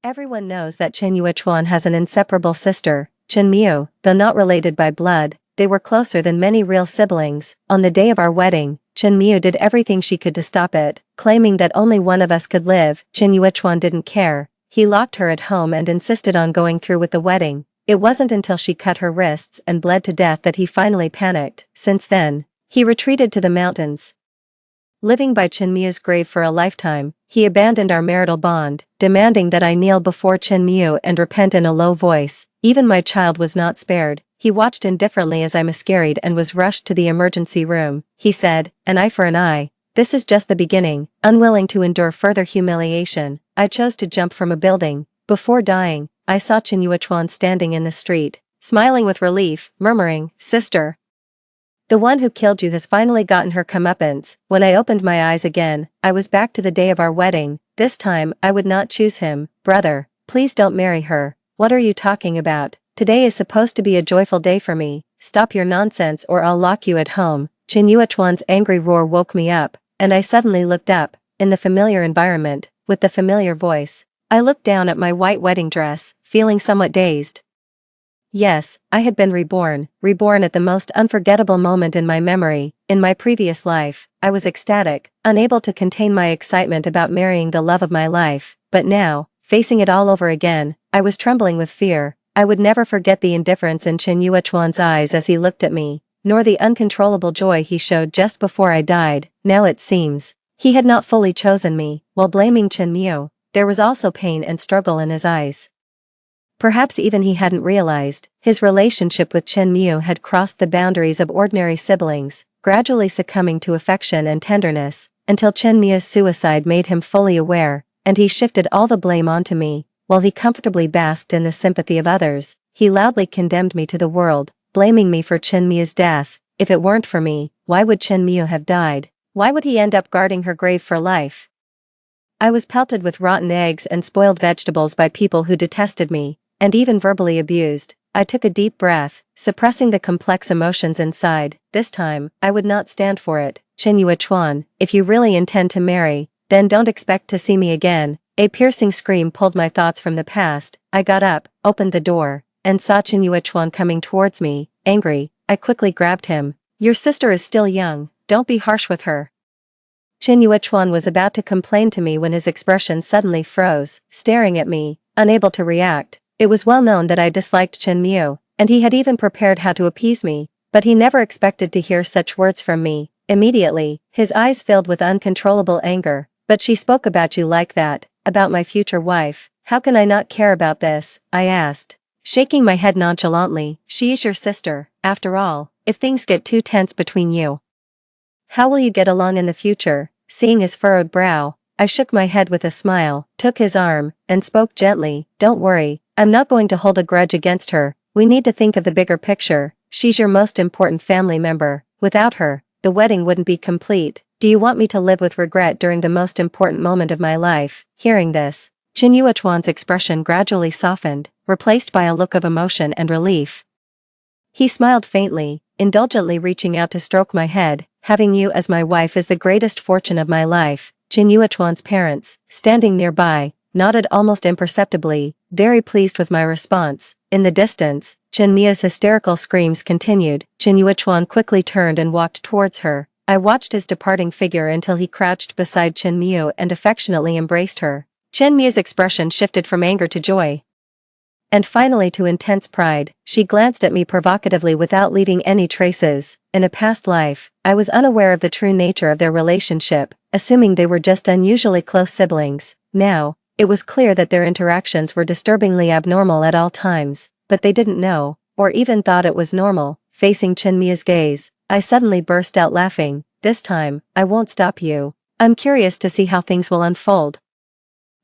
Everyone knows that Chen Yuechuan has an inseparable sister, Chen Miu. Though not related by blood, they were closer than many real siblings. On the day of our wedding, Chen Miu did everything she could to stop it, claiming that only one of us could live. Chen Yuechuan didn't care. He locked her at home and insisted on going through with the wedding. It wasn't until she cut her wrists and bled to death that he finally panicked. Since then, he retreated to the mountains. Living by Chen Miu's grave for a lifetime, he abandoned our marital bond, demanding that I kneel before Chen Miu and repent in a low voice. Even my child was not spared. He watched indifferently as I miscarried and was rushed to the emergency room. He said, "An eye for an eye. This is just the beginning." Unwilling to endure further humiliation, I chose to jump from a building. Before dying, I saw Chen Yuechuan standing in the street, smiling with relief, murmuring, "Sister, the one who killed you has finally gotten her comeuppance." When I opened my eyes again, I was back to the day of our wedding. This time, I would not choose him. "Brother, please don't marry her." "What are you talking about? Today is supposed to be a joyful day for me. Stop your nonsense or I'll lock you at home." Chen Yuechuan's angry roar woke me up, and I suddenly looked up, in the familiar environment, with the familiar voice. I looked down at my white wedding dress, feeling somewhat dazed. Yes, I had been reborn at the most unforgettable moment in my memory. In my previous life, I was ecstatic, unable to contain my excitement about marrying the love of my life. But now, facing it all over again, I was trembling with fear. I would never forget the indifference in Chen Yuechuan's eyes as he looked at me, nor the uncontrollable joy he showed just before I died. Now it seems, he had not fully chosen me. While blaming Chen Miu, there was also pain and struggle in his eyes. Perhaps even he hadn't realized, his relationship with Chen Miu had crossed the boundaries of ordinary siblings, gradually succumbing to affection and tenderness, until Chen Miu's suicide made him fully aware, and he shifted all the blame onto me. While he comfortably basked in the sympathy of others, he loudly condemned me to the world, blaming me for Chen Miu's death. If it weren't for me, why would Chen Miu have died? Why would he end up guarding her grave for life? I was pelted with rotten eggs and spoiled vegetables by people who detested me, and even verbally abused. I took a deep breath, suppressing the complex emotions inside. This time, I would not stand for it. "Chen Yuechuan, if you really intend to marry, then don't expect to see me again." A piercing scream pulled my thoughts from the past. I got up, opened the door, and saw Chen Yuechuan coming towards me. Angry, I quickly grabbed him. "Your sister is still young, don't be harsh with her." Chen Yuechuan was about to complain to me when his expression suddenly froze, staring at me, unable to react. It was well known that I disliked Chen Miu, and he had even prepared how to appease me, but he never expected to hear such words from me. Immediately, his eyes filled with uncontrollable anger. "But she spoke about you like that, about my future wife. How can I not care about this?" I asked, shaking my head nonchalantly. "She is your sister, after all. If things get too tense between you, how will you get along in the future?" Seeing his furrowed brow, I shook my head with a smile, took his arm, and spoke gently. "Don't worry, I'm not going to hold a grudge against her. We need to think of the bigger picture. She's your most important family member. Without her, the wedding wouldn't be complete. Do you want me to live with regret during the most important moment of my life?" Hearing this, Chen Yuechuan's expression gradually softened, replaced by a look of emotion and relief. He smiled faintly, indulgently reaching out to stroke my head. "Having you as my wife is the greatest fortune of my life." Chen Yuechuan's parents, standing nearby, nodded almost imperceptibly, very pleased with my response. In the distance, Chen Miu's hysterical screams continued. Chen Yuechuan quickly turned and walked towards her. I watched his departing figure until he crouched beside Chen Miu and affectionately embraced her. Chen Miu's expression shifted from anger to joy, and finally to intense pride. She glanced at me provocatively without leaving any traces. In a past life, I was unaware of the true nature of their relationship, assuming they were just unusually close siblings. Now, it was clear that their interactions were disturbingly abnormal at all times, but they didn't know, or even thought it was normal. Facing Chen Miu's gaze, I suddenly burst out laughing. "This time, I won't stop you. I'm curious to see how things will unfold."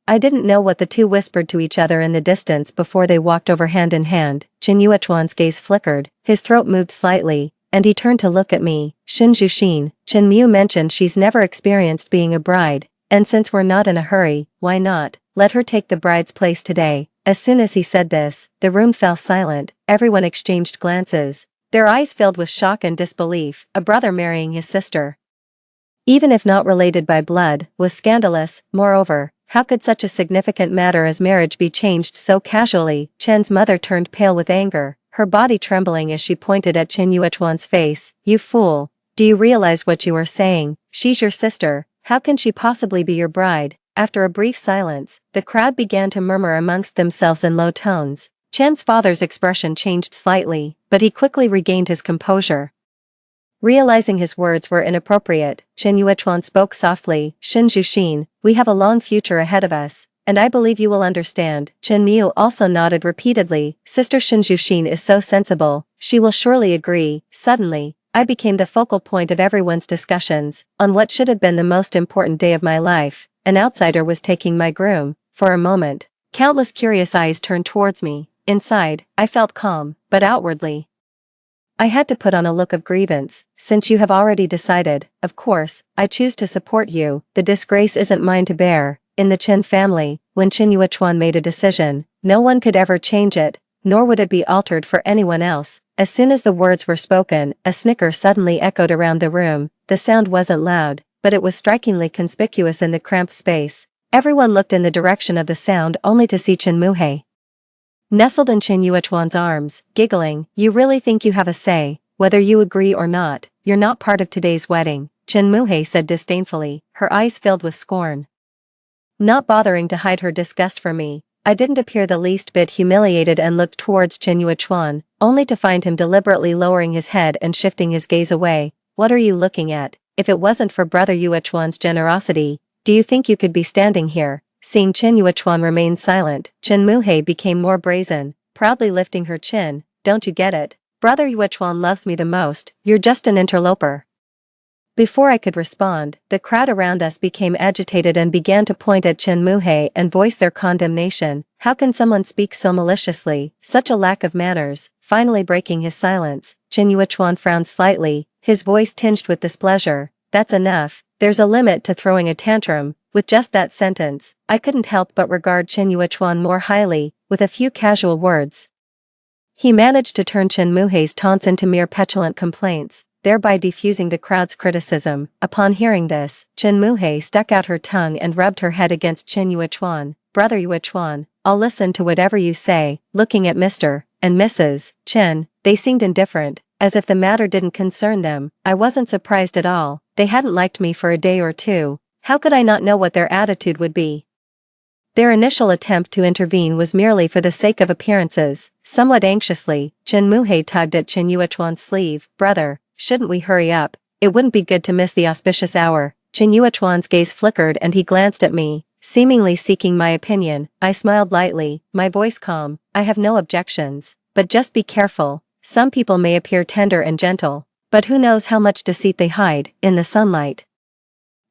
I didn't know what the two whispered to each other in the distance before they walked over hand in hand. Chen Yuechuan's gaze flickered, his throat moved slightly, and he turned to look at me. "Xin Zhuxin, Chen Miu mentioned she's never experienced being a bride, and since we're not in a hurry, why not let her take the bride's place today?" As soon as he said this, the room fell silent. Everyone exchanged glances, their eyes filled with shock and disbelief. A brother marrying his sister, even if not related by blood, was scandalous. Moreover, How could such a significant matter as marriage be changed so casually? Chen's mother turned pale with anger, her body trembling as she pointed at Chen Yuechuan's face. You fool! Do you realize what you are saying? She's your sister. How can she possibly be your bride? After a brief silence, the crowd began to murmur amongst themselves in low tones. Chen's father's expression changed slightly, but he quickly regained his composure. Realizing his words were inappropriate, Chen Yuechuan spoke softly. Shin Jushin, we have a long future ahead of us, and I believe you will understand. Chen Miu also nodded repeatedly. Sister Shin Jushin is so sensible, she will surely agree. Suddenly, I became the focal point of everyone's discussions. On what should have been the most important day of my life, an outsider was taking my groom. For a moment, countless curious eyes turned towards me. Inside, I felt calm, but outwardly, I had to put on a look of grievance. Since you have already decided, of course, I choose to support you. The disgrace isn't mine to bear. In the Chen family, when Chen Yuechuan made a decision, no one could ever change it, nor would it be altered for anyone else. As soon as the words were spoken, a snicker suddenly echoed around the room. The sound wasn't loud, but it was strikingly conspicuous in the cramped space. Everyone looked in the direction of the sound only to see Chen Muhei nestled in Chen Yuechuan's arms, giggling. You really think you have a say, whether you agree or not? You're not part of today's wedding, Chen Muhei said disdainfully, her eyes filled with scorn. Not bothering to hide her disgust for me, I didn't appear the least bit humiliated and looked towards Chen Yuechuan, only to find him deliberately lowering his head and shifting his gaze away. What are you looking at? If it wasn't for Brother Yuechuan's generosity, do you think you could be standing here? Seeing Chen Yuechuan remain silent, Chen Muhei became more brazen, proudly lifting her chin. Don't you get it? Brother Yuechuan loves me the most, you're just an interloper. Before I could respond, the crowd around us became agitated and began to point at Chen Muhei and voice their condemnation. How can someone speak so maliciously? Such a lack of manners. Finally breaking his silence, Chen Yuechuan frowned slightly, his voice tinged with displeasure. That's enough, there's a limit to throwing a tantrum. With just that sentence, I couldn't help but regard Chen Yuechuan more highly. With a few casual words, he managed to turn Chen Muhei's taunts into mere petulant complaints, thereby defusing the crowd's criticism. Upon hearing this, Chen Muhei stuck out her tongue and rubbed her head against Chen Yuechuan. Brother Yuechuan, I'll listen to whatever you say. Looking at Mr. and Mrs. Chen, they seemed indifferent, as if the matter didn't concern them. I wasn't surprised at all. They hadn't liked me for a day or two. How could I not know what their attitude would be? Their initial attempt to intervene was merely for the sake of appearances. Somewhat anxiously, Chen Muhei tugged at Chen Yuechuan's sleeve. Brother, shouldn't we hurry up? It wouldn't be good to miss the auspicious hour. Chen Yuechuan's gaze flickered and he glanced at me, seemingly seeking my opinion. I smiled lightly, my voice calm. I have no objections, but just be careful. Some people may appear tender and gentle, but who knows how much deceit they hide in the sunlight.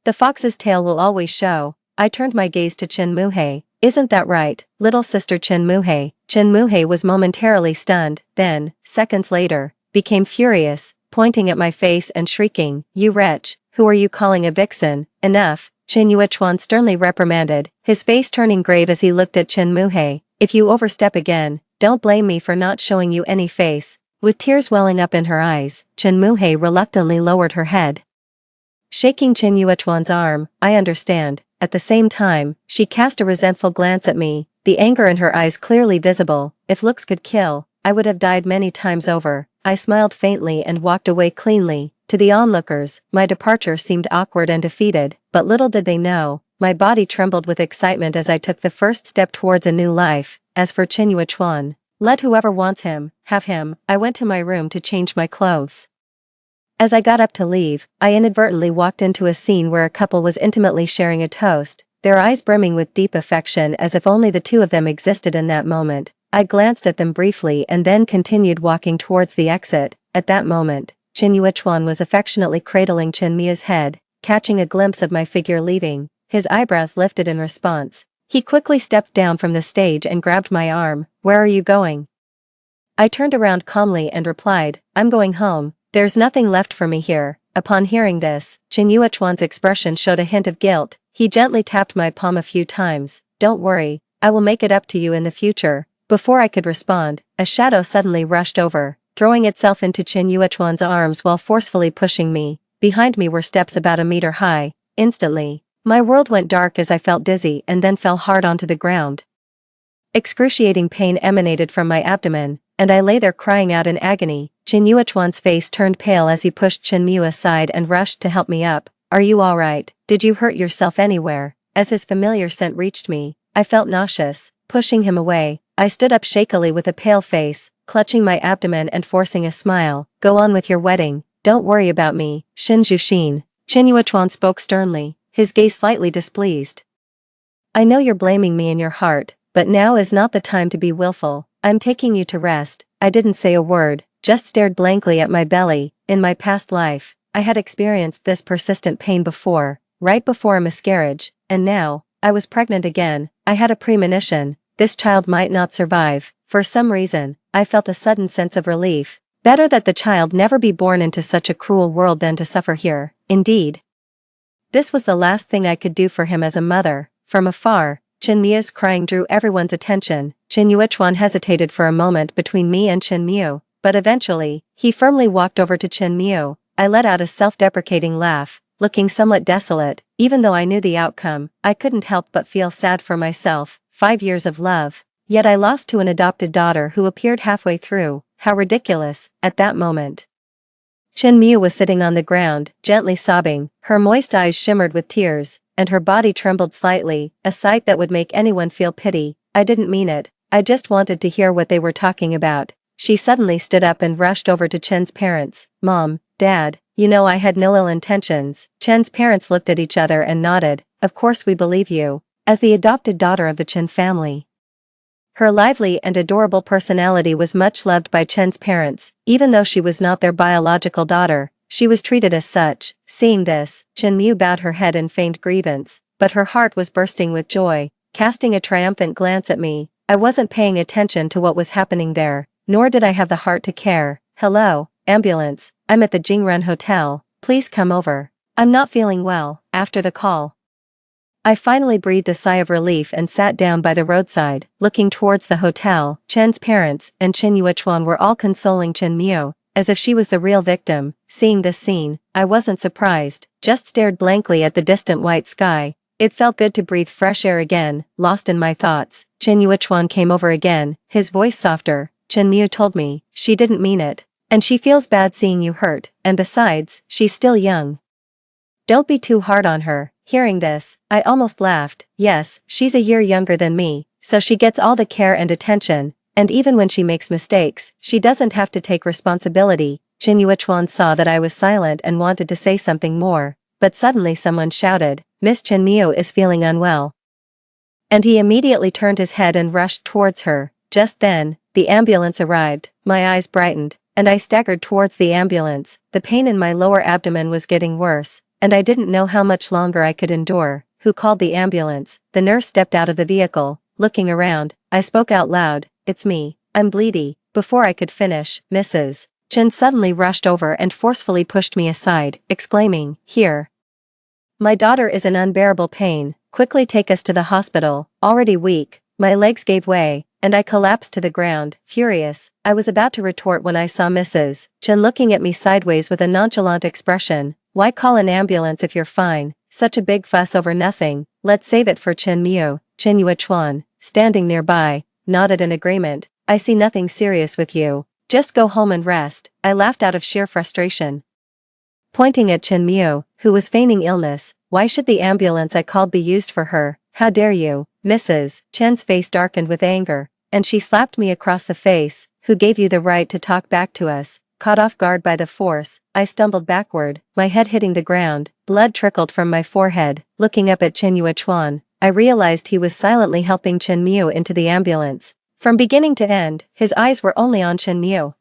The fox's tail will always show. I turned my gaze to Chen Muhei. Isn't that right, little sister Chen Muhei? Chen Muhei was momentarily stunned, then, seconds later, became furious, pointing at my face and shrieking, You wretch, who are you calling a vixen? Enough, Chen Yuechuan sternly reprimanded, his face turning grave as he looked at Chen Muhei. If you overstep again, don't blame me for not showing you any face. With tears welling up in her eyes, Chen Muhei reluctantly lowered her head, shaking Chen Yuechuan's arm. I understand. At the same time, she cast a resentful glance at me, the anger in her eyes clearly visible. If looks could kill, I would have died many times over. I smiled faintly and walked away cleanly. To the onlookers, my departure seemed awkward and defeated, but little did they know, my body trembled with excitement as I took the first step towards a new life. As for Chen Yuechuan, let whoever wants him, have him. I went to my room to change my clothes. As I got up to leave, I inadvertently walked into a scene where a couple was intimately sharing a toast, their eyes brimming with deep affection as if only the two of them existed in that moment. I glanced at them briefly and then continued walking towards the exit. At that moment, Chen Yuechuan was affectionately cradling Chen Mia's head, catching a glimpse of my figure leaving, his eyebrows lifted in response. He quickly stepped down from the stage and grabbed my arm. Where are you going? I turned around calmly and replied, I'm going home. There's nothing left for me here. Upon hearing this, Chen Yuechuan's expression showed a hint of guilt. He gently tapped my palm a few times. Don't worry, I will make it up to you in the future. Before I could respond, a shadow suddenly rushed over, throwing itself into Chen Yuechuan's arms while forcefully pushing me. Behind me were steps about a meter high. Instantly, My world went dark as I felt dizzy and then fell hard onto the ground. Excruciating pain emanated from my abdomen, and I lay there crying out in agony. Chen Yuechuan's face turned pale as he pushed Chen Miu aside and rushed to help me up. Are you alright? Did you hurt yourself anywhere? As his familiar scent reached me, I felt nauseous. Pushing him away, I stood up shakily with a pale face, clutching my abdomen and forcing a smile. Go on with your wedding, don't worry about me, Xin Zhuxin. Chen Yuechuan spoke sternly, his gaze slightly displeased. I know you're blaming me in your heart, but now is not the time to be willful. I'm taking you to rest. I didn't say a word, just stared blankly at my belly. In my past life, I had experienced this persistent pain before, right before a miscarriage, and now, I was pregnant again. I had a premonition, this child might not survive. For some reason, I felt a sudden sense of relief. Better that the child never be born into such a cruel world than to suffer here. Indeed, this was the last thing I could do for him as a mother. From afar, Chen Miu's crying drew everyone's attention. Chen Yuechuan hesitated for a moment between me and Chen Miu, but eventually, he firmly walked over to Chen Miu. I let out a self-deprecating laugh, looking somewhat desolate. Even though I knew the outcome, I couldn't help but feel sad for myself. 5 years of love, yet I lost to an adopted daughter who appeared halfway through. How ridiculous. At that moment, Chen Miu was sitting on the ground, gently sobbing. Her moist eyes shimmered with tears, and her body trembled slightly, a sight that would make anyone feel pity. I didn't mean it, I just wanted to hear what they were talking about. She suddenly stood up and rushed over to Chen's parents. Mom, Dad, you know I had no ill intentions. Chen's parents looked at each other and nodded. Of course we believe you. As the adopted daughter of the Chen family, her lively and adorable personality was much loved by Chen's parents. Even though she was not their biological daughter, she was treated as such. Seeing this, Chen Miu bowed her head in feigned grievance, but her heart was bursting with joy. Casting a triumphant glance at me, I wasn't paying attention to what was happening there, nor did I have the heart to care. Hello, ambulance, I'm at the Jingren Hotel, please come over. I'm not feeling well. After the call, I finally breathed a sigh of relief and sat down by the roadside, looking towards the hotel. Chen's parents and Chen Yuechuan were all consoling Chen Miu, as if she was the real victim. Seeing this scene, I wasn't surprised, just stared blankly at the distant white sky. It felt good to breathe fresh air again. Lost in my thoughts, Chen Yuechuan came over again, his voice softer. Chen Miu told me, she didn't mean it, and she feels bad seeing you hurt, and besides, she's still young. Don't be too hard on her. Hearing this, I almost laughed. Yes, she's a year younger than me, so she gets all the care and attention, and even when she makes mistakes, she doesn't have to take responsibility. Chen Yuechuan saw that I was silent and wanted to say something more, but suddenly someone shouted, Miss Chen Miu is feeling unwell. And he immediately turned his head and rushed towards her. Just then, the ambulance arrived. My eyes brightened, and I staggered towards the ambulance. The pain in my lower abdomen was getting worse, and I didn't know how much longer I could endure. Who called the ambulance? The nurse stepped out of the vehicle. Looking around, I spoke out loud, it's me, I'm bleedy. Before I could finish, Mrs. Chen suddenly rushed over and forcefully pushed me aside, exclaiming, here. My daughter is in unbearable pain, quickly take us to the hospital. Already weak, my legs gave way, and I collapsed to the ground. Furious, I was about to retort when I saw Mrs. Chen looking at me sideways with a nonchalant expression. Why call an ambulance if you're fine? Such a big fuss over nothing. Let's save it for Chen Miu. Chen Yuechuan, standing nearby, nodded in agreement. I see nothing serious with you. Just go home and rest. I laughed out of sheer frustration, pointing at Chen Miu, who was feigning illness. Why should the ambulance I called be used for her? How dare you, Mrs. Chen's face darkened with anger, and she slapped me across the face. Who gave you the right to talk back to us? Caught off guard by the force, I stumbled backward, my head hitting the ground. Blood trickled from my forehead. Looking up at Chen Yuechuan, I realized he was silently helping Chen Miu into the ambulance. From beginning to end, his eyes were only on Chen Miu,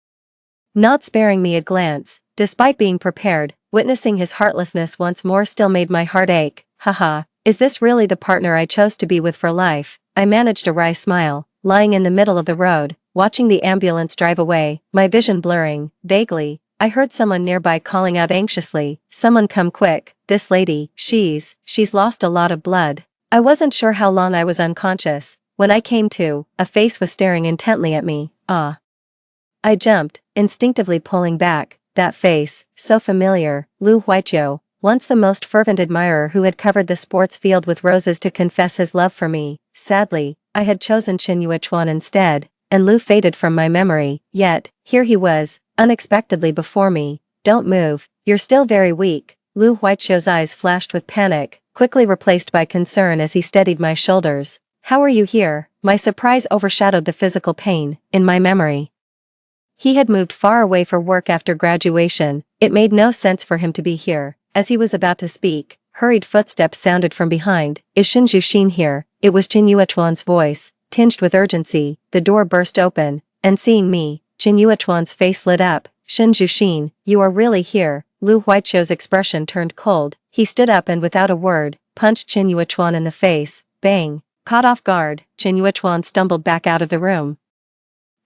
not sparing me a glance. Despite being prepared, witnessing his heartlessness once more still made my heart ache. Haha, is this really the partner I chose to be with for life? I managed a wry smile, lying in the middle of the road, watching the ambulance drive away, my vision blurring. Vaguely, I heard someone nearby calling out anxiously, someone come quick, this lady, she's lost a lot of blood. I wasn't sure how long I was unconscious. When I came to, a face was staring intently at me. Ah. I jumped, instinctively pulling back. That face, so familiar. Lu Huiqiu, once the most fervent admirer who had covered the sports field with roses to confess his love for me. Sadly, I had chosen Chen Yuechuan instead, and Lu faded from my memory, yet, here he was, unexpectedly before me. Don't move, you're still very weak. Lu Huaiqiu's eyes flashed with panic, quickly replaced by concern as he steadied my shoulders. How are you here? My surprise overshadowed the physical pain, in my memory. He had moved far away for work after graduation, it made no sense for him to be here. As he was about to speak, hurried footsteps sounded from behind. Is Shen Zhuxin here? It was Chen Yuechuan's voice, tinged with urgency. The door burst open, and seeing me, Chen Yuechuan's face lit up. Shen Zhuxin, you are really here. Lu Huaiqiu's expression turned cold. He stood up and without a word, punched Chen Yuechuan in the face. Bang! Caught off guard, Chen Yuechuan stumbled back out of the room.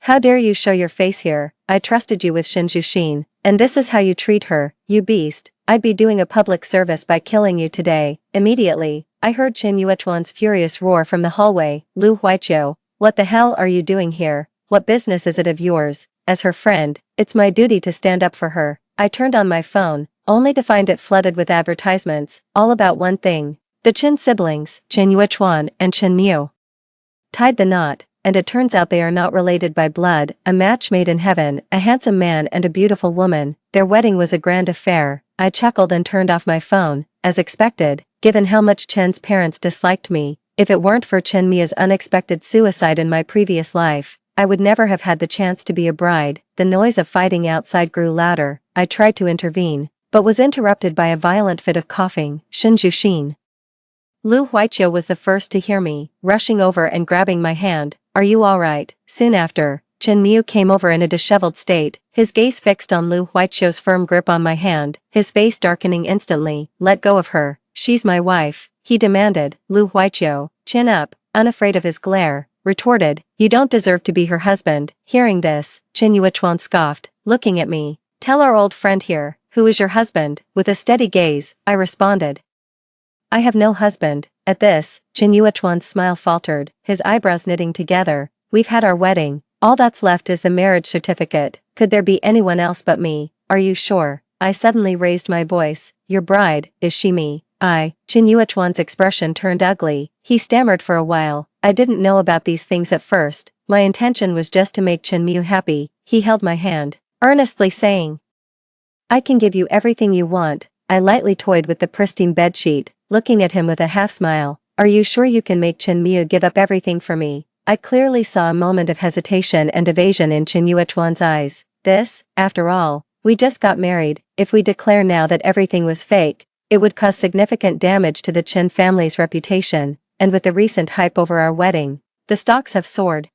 How dare you show your face here? I trusted you with Shen Zhuxin, and this is how you treat her, you beast. I'd be doing a public service by killing you today. Immediately, I heard Chen Yuechuan's furious roar from the hallway. Lu Huaiqiu, what the hell are you doing here? What business is it of yours? As her friend, it's my duty to stand up for her. I turned on my phone, only to find it flooded with advertisements, all about one thing. The Chen siblings, Chen Yuechuan and Chen Miu, tied the knot, and it turns out they are not related by blood, a match made in heaven, a handsome man and a beautiful woman. Their wedding was a grand affair. I chuckled and turned off my phone, as expected, given how much Chen's parents disliked me. If it weren't for Chen Mia's unexpected suicide in my previous life, I would never have had the chance to be a bride. The noise of fighting outside grew louder. I tried to intervene, but was interrupted by a violent fit of coughing. Shen Zhuxin. Lu Huaiqiu was the first to hear me, rushing over and grabbing my hand. Are you alright? Soon after, Chen Miu came over in a disheveled state, his gaze fixed on Lu Huaiqiu's firm grip on my hand, his face darkening instantly. Let go of her, she's my wife, he demanded. Lu Huaiqiu, chin up, unafraid of his glare, retorted, you don't deserve to be her husband. Hearing this, Chen Yuechuan scoffed, looking at me. Tell our old friend here, who is your husband? With a steady gaze, I responded. I have no husband. At this, Chen Yuechuan's smile faltered, his eyebrows knitting together. We've had our wedding. All that's left is the marriage certificate. Could there be anyone else but me? Are you sure? I suddenly raised my voice. Your bride, is she me? Chen Yuechuan's expression turned ugly. He stammered for a while. I didn't know about these things at first. My intention was just to make Chen Miu happy. He held my hand, earnestly saying, I can give you everything you want. I lightly toyed with the pristine bedsheet, looking at him with a half-smile. Are you sure you can make Chen Miu give up everything for me? I clearly saw a moment of hesitation and evasion in Chen Yuechuan's eyes. This, after all, we just got married. If we declare now that everything was fake, it would cause significant damage to the Chen family's reputation, and with the recent hype over our wedding, the stocks have soared.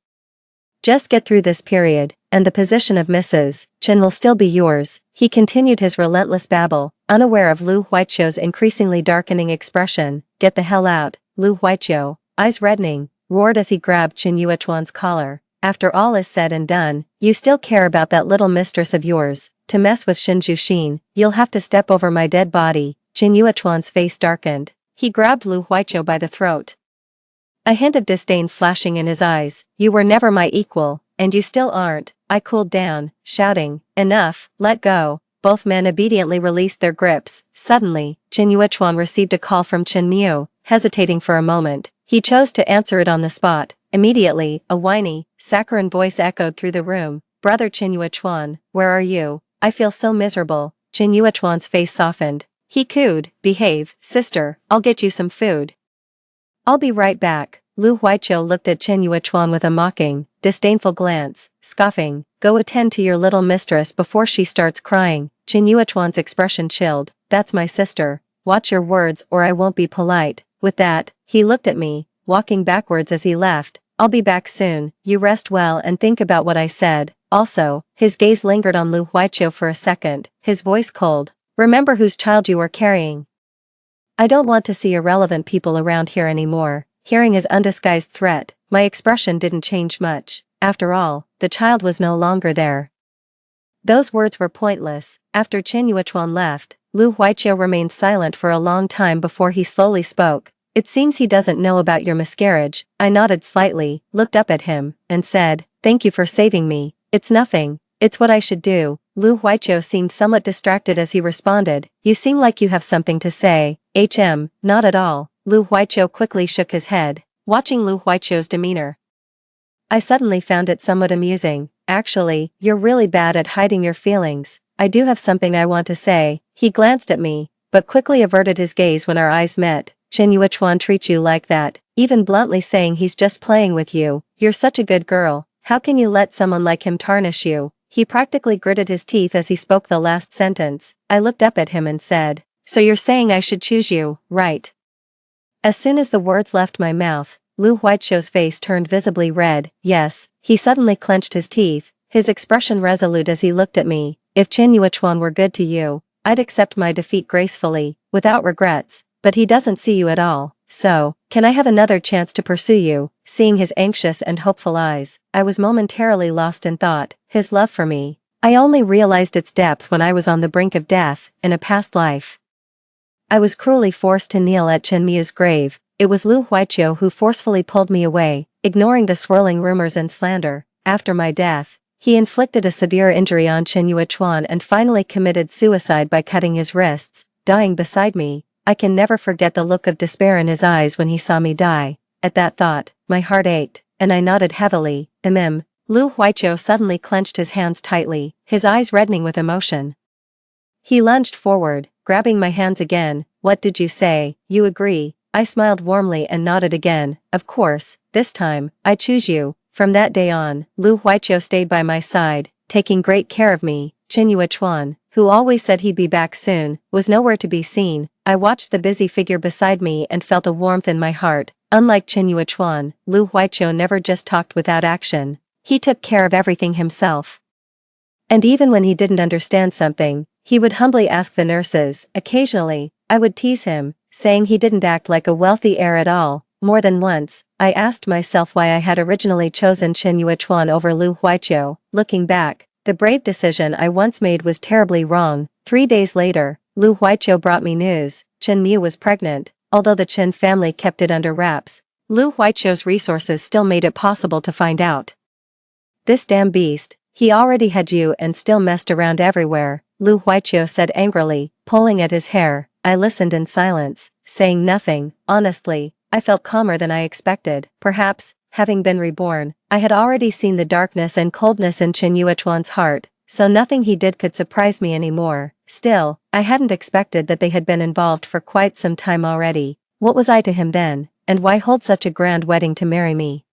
Just get through this period, and the position of Mrs. Chen will still be yours. He continued his relentless babble, unaware of Lu Huaiqiu's increasingly darkening expression. Get the hell out, Lu Huaiqiu, eyes reddening, roared as he grabbed Chen Yuechuan's collar. After all is said and done, you still care about that little mistress of yours. To mess with Shen Zhuxin, you'll have to step over my dead body. Chen Yuechuan's face darkened. He grabbed Lu Huaiqiu by the throat, a hint of disdain flashing in his eyes. You were never my equal, and you still aren't. I cooled down, shouting, enough, let go. Both men obediently released their grips. Suddenly, Chen Yuechuan received a call from Chen Miu. Hesitating for a moment, he chose to answer it on the spot. Immediately, a whiny, saccharine voice echoed through the room. Brother Chen Yuechuan, where are you? I feel so miserable. Chen Yuechuan's face softened. He cooed, behave, sister, I'll get you some food. I'll be right back. Lu Huaiqiu looked at Chen Yuechuan with a mocking, disdainful glance, scoffing, go attend to your little mistress before she starts crying. Chen Yuechuan's expression chilled. That's my sister. Watch your words or I won't be polite. With that, he looked at me, walking backwards as he left. I'll be back soon. You rest well and think about what I said. Also, his gaze lingered on Lu Huaiqiu for a second, his voice cold. Remember whose child you are carrying. I don't want to see irrelevant people around here anymore. Hearing his undisguised threat, my expression didn't change much. After all, the child was no longer there. Those words were pointless. After Chen Yuechuan left, Lu Huaiqiu remained silent for a long time before he slowly spoke. It seems he doesn't know about your miscarriage. I nodded slightly, looked up at him, and said, thank you for saving me. It's nothing. It's what I should do. Lu Huiqiu seemed somewhat distracted as he responded, you seem like you have something to say. Not at all. Lu Huiqiu quickly shook his head, watching Lu Huiqiu's demeanor. I suddenly found it somewhat amusing. Actually, you're really bad at hiding your feelings. I do have something I want to say. He glanced at me, but quickly averted his gaze when our eyes met. Chen Yuechuan treats you like that, even bluntly saying he's just playing with you. You're such a good girl. How can you let someone like him tarnish you? He practically gritted his teeth as he spoke the last sentence. I looked up at him and said, so you're saying I should choose you, right? As soon as the words left my mouth, Lu Huiqiu's face turned visibly red. Yes. He suddenly clenched his teeth, his expression resolute as he looked at me. If Chen Yuechuan were good to you, I'd accept my defeat gracefully, without regrets, but he doesn't see you at all. So, can I have another chance to pursue you? Seeing his anxious and hopeful eyes, I was momentarily lost in thought. His love for me. I only realized its depth when I was on the brink of death, in a past life. I was cruelly forced to kneel at Chen Miu's grave. It was Lu Huiqiu who forcefully pulled me away, ignoring the swirling rumors and slander. After my death, he inflicted a severe injury on Chen Yuechuan and finally committed suicide by cutting his wrists, dying beside me. I can never forget the look of despair in his eyes when he saw me die. At that thought, my heart ached, and I nodded heavily. Lu Huiqiu suddenly clenched his hands tightly, his eyes reddening with emotion. He lunged forward, grabbing my hands again. What did you say? You agree? I smiled warmly and nodded again. Of course, this time, I choose you. From that day on, Lu Huiqiu stayed by my side, taking great care of me. Chen Yuechuan, who always said he'd be back soon, was nowhere to be seen. I watched the busy figure beside me and felt a warmth in my heart. Unlike Chen Yuechuan, Lu Huiqiu never just talked without action. He took care of everything himself. And even when he didn't understand something, he would humbly ask the nurses. Occasionally, I would tease him, saying he didn't act like a wealthy heir at all. More than once, I asked myself why I had originally chosen Chen Yuechuan over Lu Huiqiu. Looking back, the brave decision I once made was terribly wrong. 3 days later, Lu Huiqiu brought me news. Chen Miu was pregnant. Although the Chen family kept it under wraps, Lu Huiqiu's resources still made it possible to find out. This damn beast, he already had you and still messed around everywhere, Lu Huiqiu said angrily, pulling at his hair. I listened in silence, saying nothing. Honestly, I felt calmer than I expected. Perhaps, having been reborn, I had already seen the darkness and coldness in Chen Yuechuan's heart, so nothing he did could surprise me anymore. Still, I hadn't expected that they had been involved for quite some time already. What was I to him then, and why hold such a grand wedding to marry me?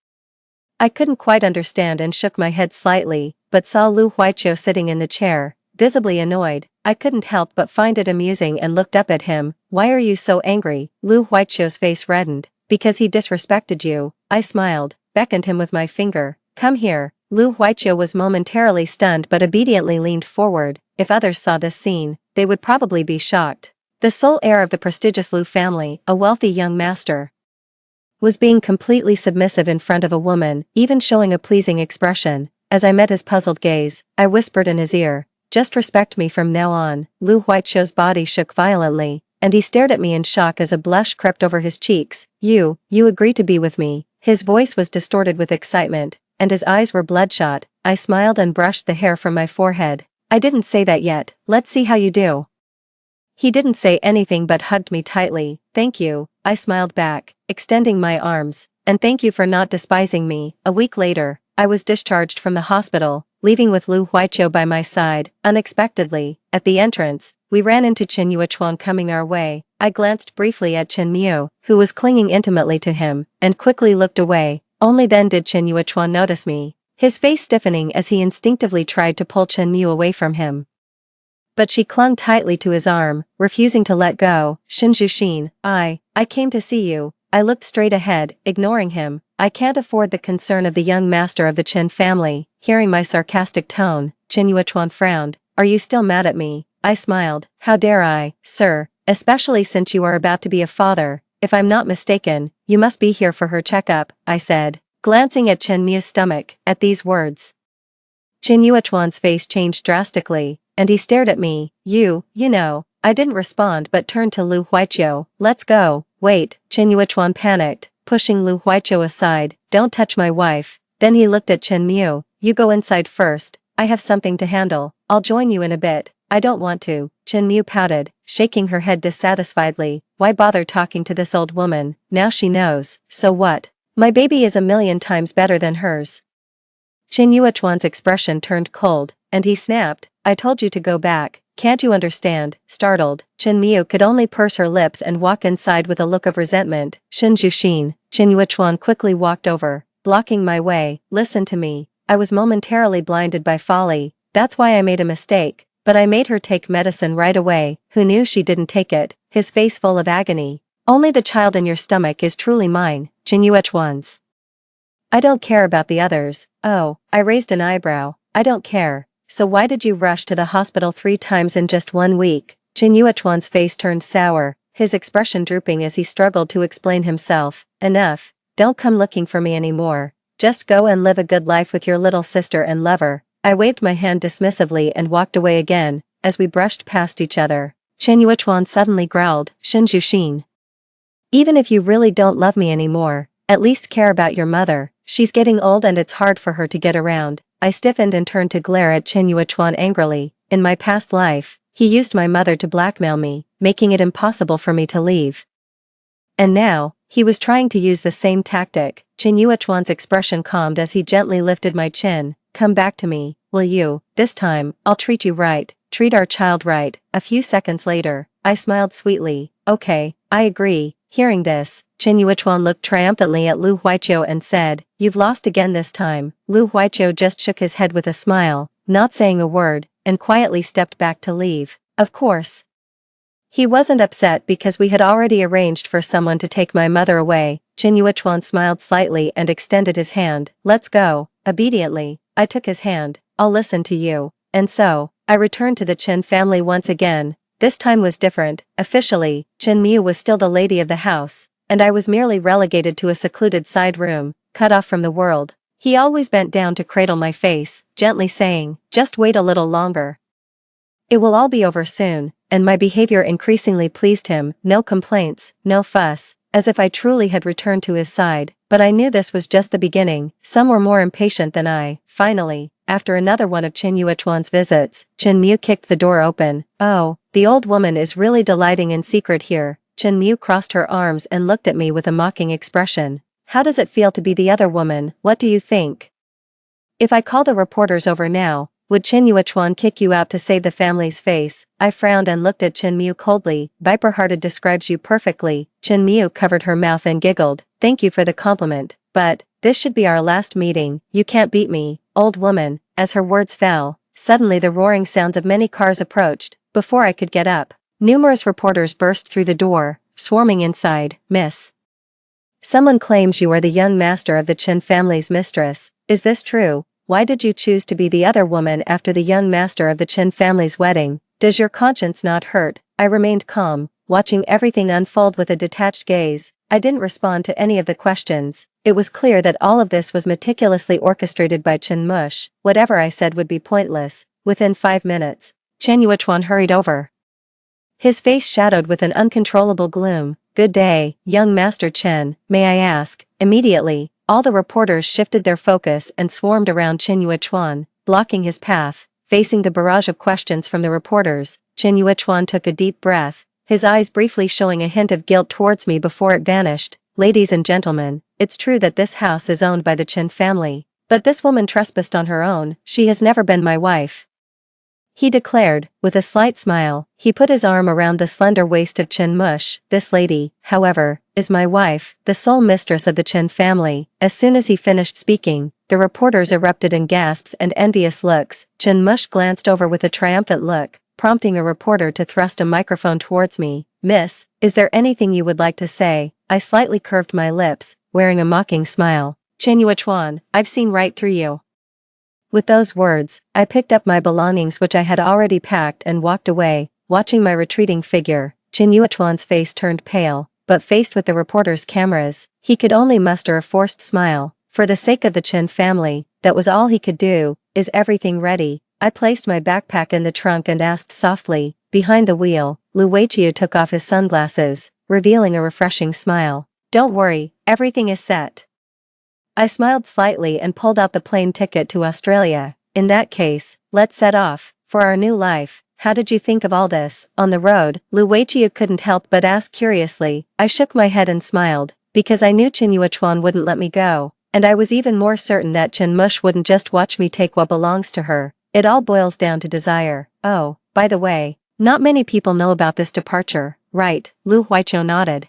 I couldn't quite understand and shook my head slightly, but saw Lu Huiqiu sitting in the chair, visibly annoyed. I couldn't help but find it amusing and looked up at him. Why are you so angry? Lu Huiqiu's face reddened. Because he disrespected you. I smiled, beckoned him with my finger. Come here. Lu Huiqiu was momentarily stunned but obediently leaned forward. If others saw this scene, they would probably be shocked. The sole heir of the prestigious Lu family, a wealthy young master, was being completely submissive in front of a woman, even showing a pleasing expression. As I met his puzzled gaze, I whispered in his ear, just respect me from now on. Lu Huiqiu's body shook violently, and he stared at me in shock as a blush crept over his cheeks. You agree to be with me. His voice was distorted with excitement, and his eyes were bloodshot. I smiled and brushed the hair from my forehead. I didn't say that yet. Let's see how you do. He didn't say anything but hugged me tightly. Thank you, I smiled back, extending my arms, and thank you for not despising me. A week later, I was discharged from the hospital, leaving with Lu Huiqiu by my side. Unexpectedly, at the entrance, we ran into Chen Yuechuan coming our way. I glanced briefly at Chen Miu, who was clinging intimately to him, and quickly looked away. Only then did Chen Yuechuan notice me, his face stiffening as he instinctively tried to pull Chen Miu away from him. But she clung tightly to his arm, refusing to let go. Shinjuxin, I came to see you. I looked straight ahead, ignoring him. I can't afford the concern of the young master of the Chen family. Hearing my sarcastic tone, Chen Yuechuan frowned. Are you still mad at me? I smiled. How dare I, sir, especially since you are about to be a father. If I'm not mistaken, you must be here for her checkup, I said, glancing at Chen Miu's stomach. At these words, Chen Yuechuan's face changed drastically, and he stared at me. You know. I didn't respond but turned to Lu Huiqiu. Let's go. Wait, Chen Yuechuan panicked, pushing Lu Huiqiu aside. Don't touch my wife. Then he looked at Chen Miu. You go inside first. I have something to handle. I'll join you in a bit. I don't want to, Chen Mu pouted, shaking her head dissatisfiedly. Why bother talking to this old woman? Now she knows, so what? My baby is a million times better than hers. Chen Yuechuan's expression turned cold, and he snapped, I told you to go back. Can't you understand? Startled, Chen Miu could only purse her lips and walk inside with a look of resentment. Shen Juxin, Chen Yuechuan quickly walked over, blocking my way. Listen to me. I was momentarily blinded by folly. That's why I made a mistake, but I made her take medicine right away. Who knew she didn't take it? His face full of agony. Only the child in your stomach is truly mine, Chen Yuechuan's. I don't care about the others. Oh, I raised an eyebrow. I don't care. So why did you rush to the hospital 3 times in just 1 week? Chen Yuechuan's face turned sour, his expression drooping as he struggled to explain himself. Enough. Don't come looking for me anymore. Just go and live a good life with your little sister and lover. I waved my hand dismissively and walked away again, as we brushed past each other. Chen Yuechuan suddenly growled, Shen Juxin. Even if you really don't love me anymore, at least care about your mother. She's getting old and it's hard for her to get around. I stiffened and turned to glare at Chen Yuechuan angrily. In my past life, he used my mother to blackmail me, making it impossible for me to leave. And now, he was trying to use the same tactic. Chen Yuechuan's expression calmed as he gently lifted my chin. Come back to me, will you? This time, I'll treat you right, treat our child right. A few seconds later, I smiled sweetly. Okay, I agree. Hearing this, Chen Yuechuan looked triumphantly at Lu Huaiqiu and said, You've lost again this time. Lu Huaiqiu just shook his head with a smile, not saying a word, and quietly stepped back to leave. Of course. He wasn't upset because we had already arranged for someone to take my mother away. Chen Yuechuan smiled slightly and extended his hand. Let's go. Obediently, I took his hand. I'll listen to you. And so, I returned to the Chen family once again. This time was different. Officially, Chen Miu was still the lady of the house, and I was merely relegated to a secluded side room, cut off from the world. He always bent down to cradle my face, gently saying, Just wait a little longer. It will all be over soon, and my behavior increasingly pleased him. No complaints, no fuss, as if I truly had returned to his side. But I knew this was just the beginning. Some were more impatient than I. Finally, after another one of Chen Yuechuan's visits, Chen Miu kicked the door open. Oh, the old woman is really delighting in secret here. Chen Miu crossed her arms and looked at me with a mocking expression. How does it feel to be the other woman? What do you think? If I call the reporters over now, would Chen Yuechuan kick you out to save the family's face? I frowned and looked at Chen Miu coldly. Viper-hearted describes you perfectly. Chen Miu covered her mouth and giggled. Thank you for the compliment, but this should be our last meeting. You can't beat me, old woman. As her words fell, suddenly the roaring sounds of many cars approached. Before I could get up, numerous reporters burst through the door, swarming inside. Miss. Someone claims you are the young master of the Chen family's mistress. Is this true? Why did you choose to be the other woman after the young master of the Chen family's wedding? Does your conscience not hurt? I remained calm, watching everything unfold with a detached gaze. I didn't respond to any of the questions. It was clear that all of this was meticulously orchestrated by Chen Mush. Whatever I said would be pointless. Within 5 minutes, Chen Yuechuan hurried over. His face shadowed with an uncontrollable gloom. Good day, young Master Chen, may I ask? Immediately, all the reporters shifted their focus and swarmed around Chen Yuechuan, blocking his path. Facing the barrage of questions from the reporters, Chen Yuechuan took a deep breath, his eyes briefly showing a hint of guilt towards me before it vanished. Ladies and gentlemen, it's true that this house is owned by the Chen family, but this woman trespassed on her own. She has never been my wife, he declared, with a slight smile. He put his arm around the slender waist of Chen Mush. This lady, however, is my wife, the sole mistress of the Chen family. As soon as he finished speaking, the reporters erupted in gasps and envious looks. Chen Mush glanced over with a triumphant look, prompting a reporter to thrust a microphone towards me. Miss, is there anything you would like to say? I slightly curved my lips, wearing a mocking smile. Chen Yuechuan, I've seen right through you. With those words, I picked up my belongings which I had already packed and walked away, watching my retreating figure. Chen Yuechuan's face turned pale, but faced with the reporters' cameras, he could only muster a forced smile. For the sake of the Chen family, that was all he could do. Is everything ready? I placed my backpack in the trunk and asked softly. Behind the wheel, Lu Weiqiu took off his sunglasses, revealing a refreshing smile. Don't worry, everything is set. I smiled slightly and pulled out the plane ticket to Australia. in that case, let's set off, for our new life. How did you think of all this? On the road, Lu Weiqiu couldn't help but ask curiously. I shook my head and smiled, because I knew Chen Yuechuan wouldn't let me go, and I was even more certain that Chen Mush wouldn't just watch me take what belongs to her. It all boils down to desire. Oh, by the way, not many people know about this departure, right? Lu Huichou nodded.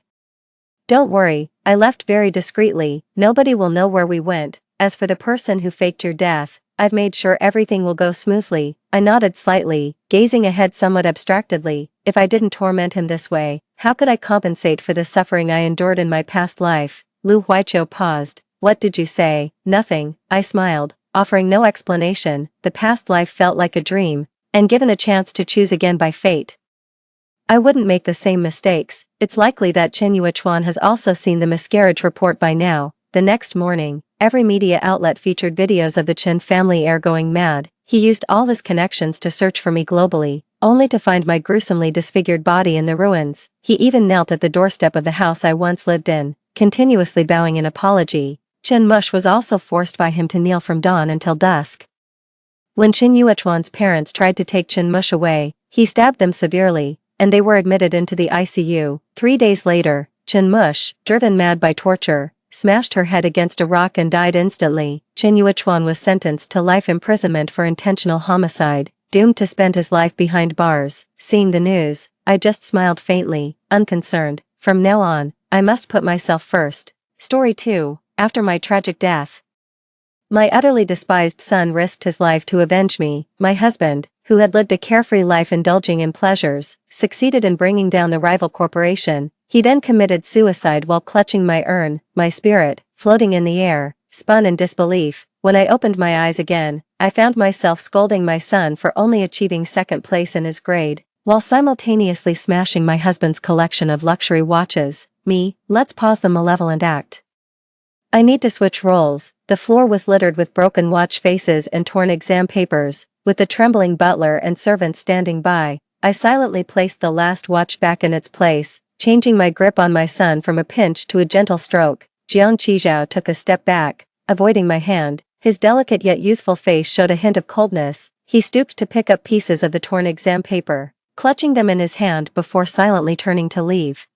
Don't worry, I left very discreetly, nobody will know where we went. As for the person who faked your death, I've made sure everything will go smoothly. I nodded slightly, gazing ahead somewhat abstractedly. If I didn't torment him this way, how could I compensate for the suffering I endured in my past life? Lu Huichou paused. What did you say? Nothing, I smiled, offering no explanation. The past life felt like a dream, and given a chance to choose again by fate, I wouldn't make the same mistakes. It's likely that Chen Yuechuan has also seen the miscarriage report by now. The next morning, every media outlet featured videos of the Chen family heir going mad. He used all his connections to search for me globally, only to find my gruesomely disfigured body in the ruins. He even knelt at the doorstep of the house I once lived in, continuously bowing in apology. Chen Mush was also forced by him to kneel from dawn until dusk. When Chen Yuechuan's parents tried to take Chen Mush away, he stabbed them severely, and they were admitted into the ICU. 3 days later, Chen Mush, driven mad by torture, smashed her head against a rock and died instantly. Chen Yuechuan was sentenced to life imprisonment for intentional homicide, doomed to spend his life behind bars. Seeing the news, I just smiled faintly, unconcerned. From now on, I must put myself first. Story 2. After my tragic death. My utterly despised son risked his life to avenge me. My husband, who had lived a carefree life indulging in pleasures, succeeded in bringing down the rival corporation. He then committed suicide while clutching my urn. My spirit, floating in the air, spun in disbelief. When I opened my eyes again, I found myself scolding my son for only achieving second place in his grade, while simultaneously smashing my husband's collection of luxury watches. Let's pause the malevolent act. I need to switch roles. The floor was littered with broken watch faces and torn exam papers. With the trembling butler and servants standing by, I silently placed the last watch back in its place, changing my grip on my son from a pinch to a gentle stroke. Jiang Qizhao took a step back, avoiding my hand. His delicate yet youthful face showed a hint of coldness. He stooped to pick up pieces of the torn exam paper, clutching them in his hand before silently turning to leave.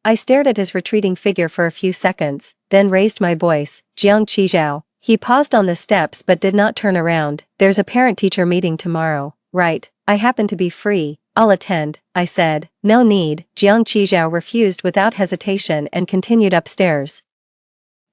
I stared at his retreating figure for a few seconds, then raised my voice. Jiang Qizhao. He paused on the steps but did not turn around. There's a parent-teacher meeting tomorrow, right? I happen to be free. I'll attend, I said. No need. Jiang Qizhao refused without hesitation and continued upstairs.